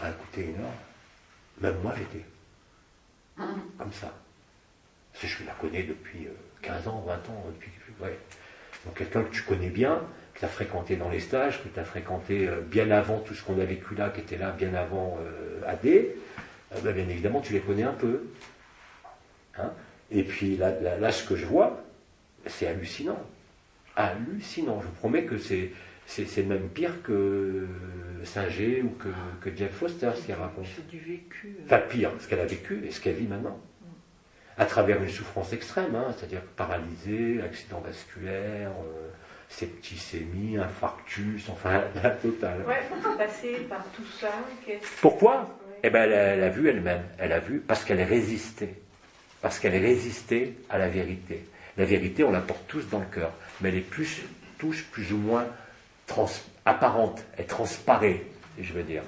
on a écouté une heure. Même moi, j'étais comme ça. Parce que je la connais depuis 15 ans, 20 ans, depuis... Ouais. Donc quelqu'un que tu connais bien, que tu as fréquenté dans les stages, que tu as fréquenté bien avant tout ce qu'on a vécu là, qui était là bien avant AD, ben, bien évidemment, tu les connais un peu. Hein. Et puis là, ce que je vois, c'est hallucinant. Hallucinant. Je vous promets que c'est même pire que Singer ou que Jeff Foster, ce qu'elle raconte. C'est du vécu. Enfin, pire, ce qu'elle a vécu et ce qu'elle vit maintenant. À travers une souffrance extrême, hein, c'est-à-dire paralysée, accident vasculaire, septicémie, infarctus, enfin la totale. Ouais, pour passer par tout ça. Pourquoi ? Eh bien, elle a vu elle-même. Elle a vu parce qu'elle résistait. Parce qu'elle résistait à la vérité. La vérité, on la porte tous dans le cœur, mais elle est tous plus ou moins apparente, elle transparaît, je veux dire.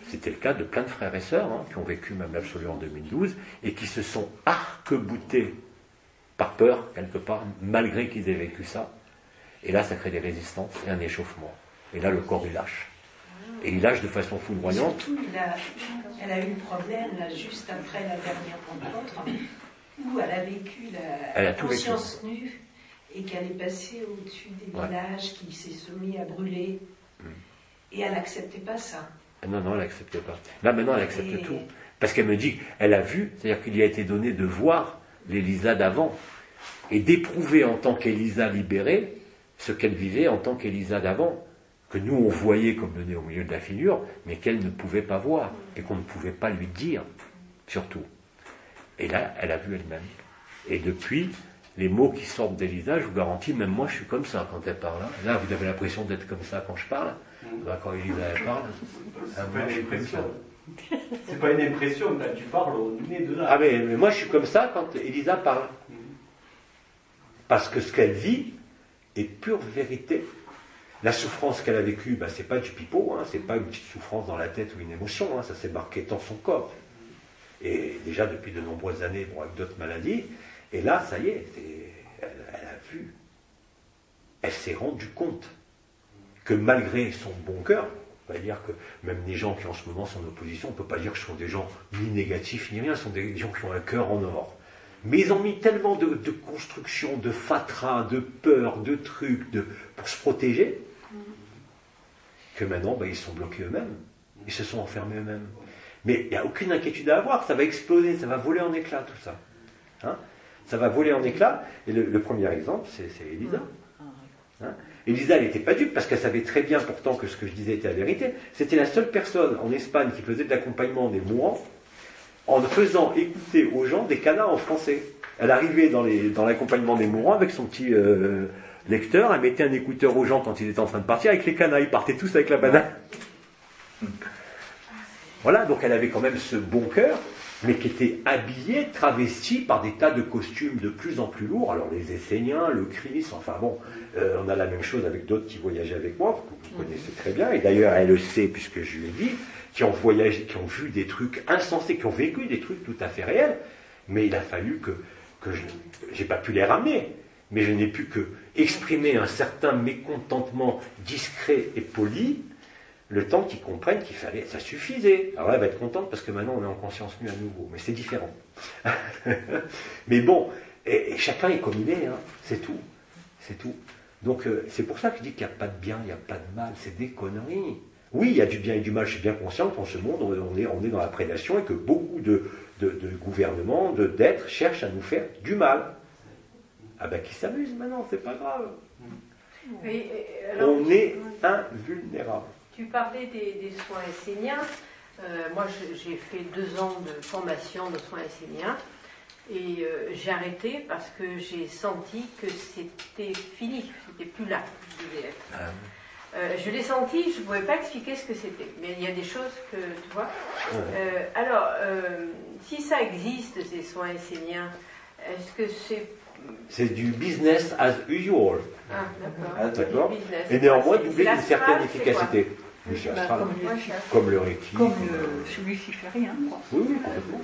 C'était le cas de plein de frères et sœurs hein, qui ont vécu même l'absolu en 2012 et qui se sont arc-boutés par peur, quelque part, malgré qu'ils aient vécu ça. Et là, ça crée des résistances et un échauffement. Et là, le corps, il lâche. Et il lâche de façon foudroyante. Surtout, elle a eu le problème, là, juste après la dernière rencontre, où elle a vécu la conscience nue et qu'elle est passée au-dessus des villages, qui s'est soumis à brûler. Et elle n'acceptait pas ça. Non, elle n'acceptait pas. Là, maintenant, elle accepte tout. Parce qu'elle me dit, elle a vu, c'est-à-dire qu'il lui a été donné de voir l'Élisa d'avant et d'éprouver en tant qu'Élisa libérée ce qu'elle vivait en tant qu'Élisa d'avant, que nous, on voyait comme le nez au milieu de la figure, mais qu'elle ne pouvait pas voir et qu'on ne pouvait pas lui dire, surtout. Et là, elle a vu elle-même. Et depuis, les mots qui sortent d'Élisa, je vous garantis, même moi, je suis comme ça quand elle parle. Là, vous avez l'impression d'être comme ça quand je parle. Là, quand Élisa elle parle, moi, je suis comme ça. C'est pas une impression, là, tu parles au nez de là. Ah, mais moi, je suis comme ça quand Élisa parle. Parce que ce qu'elle vit est pure vérité. La souffrance qu'elle a vécue, ben, c'est pas du pipeau, hein, c'est pas une petite souffrance dans la tête ou une émotion, hein, ça s'est marqué dans son corps. Et déjà depuis de nombreuses années, bon, avec d'autres maladies, et là, ça y est, elle a vu, elle s'est rendue compte que malgré son bon cœur, on va dire que même les gens qui en ce moment sont en opposition, on ne peut pas dire que ce sont des gens ni négatifs ni rien, ce sont des gens qui ont un cœur en or. Mais ils ont mis tellement de constructions, de fatras, de peurs, de trucs, pour se protéger, que maintenant, ils sont bloqués eux-mêmes. Ils se sont enfermés eux-mêmes. Mais il n'y a aucune inquiétude à avoir, ça va exploser, ça va voler en éclats tout ça. Hein, ça va voler en éclats. Et le premier exemple, c'est Elisa. Hein, Elisa, elle n'était pas dupe parce qu'elle savait très bien pourtant que ce que je disais était la vérité. C'était la seule personne en Espagne qui faisait de l'accompagnement des mourants en faisant écouter aux gens des canards en français. Elle arrivait dans l'accompagnement des mourants avec son petit lecteur, elle mettait un écouteur aux gens quand ils étaient en train de partir avec les canards, ils partaient tous avec la banane. Voilà, donc elle avait quand même ce bon cœur, mais qui était habillé, travesti par des tas de costumes de plus en plus lourds. Alors les Esséniens, le Christ, enfin bon, on a la même chose avec d'autres qui voyageaient avec moi, que vous connaissez très bien, et d'ailleurs elle le sait puisque je lui ai dit, qui ont voyagé, qui ont vu des trucs insensés, qui ont vécu des trucs tout à fait réels, mais il a fallu que j'ai pas pu les ramener, mais je n'ai pu que exprimer un certain mécontentement discret et poli, le temps qu'ils comprennent qu'il fallait, ça suffisait. Alors là, elle va être contente parce que maintenant on est en conscience nue à nouveau, mais c'est différent. Mais bon, et chacun est comme il est, hein, c'est tout. C'est tout. Donc c'est pour ça que je dis qu'il n'y a pas de bien, il n'y a pas de mal, c'est des conneries. Oui, il y a du bien et du mal, je suis bien conscient qu'en ce monde, on est dans la prédation et que beaucoup de gouvernements, d'êtres cherchent à nous faire du mal. Ah ben qui s'amuse maintenant, c'est pas grave. On est invulnérable. Tu parlais des soins esséniens. Moi, j'ai fait 2 ans de formation de soins esséniens et j'ai arrêté parce que j'ai senti que c'était fini, c'était plus là où je devais être. Je l'ai senti, je ne pouvais pas expliquer ce que c'était, mais il y a des choses que tu vois. Alors, si ça existe, ces soins esséniens, est-ce que c'est du business as usual. Ah, d'accord. D'accord. Et néanmoins, doubler une certaine efficacité. Le astral, comme le Reiki. Comme celui luciférien, quoi. Oui, complètement.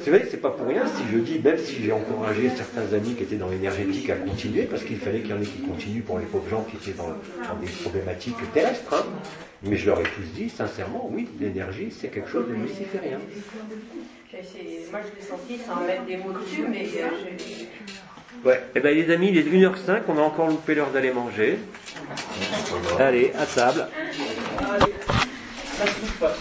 C'est vrai, c'est pas pour rien si je dis, même si j'ai encouragé certains amis qui étaient dans l'énergétique à continuer, parce qu'il fallait qu'il y en ait qui continuent pour les pauvres gens qui étaient dans des problématiques terrestres. Hein. Mais je leur ai tous dit, sincèrement, oui, l'énergie, c'est quelque chose de luciférien. Moi, je l'ai senti sans mettre des mots dessus, mais ouais, et bien les amis, il est 1h05, on a encore loupé l'heure d'aller manger. Allez, à table. Ça soupe pas.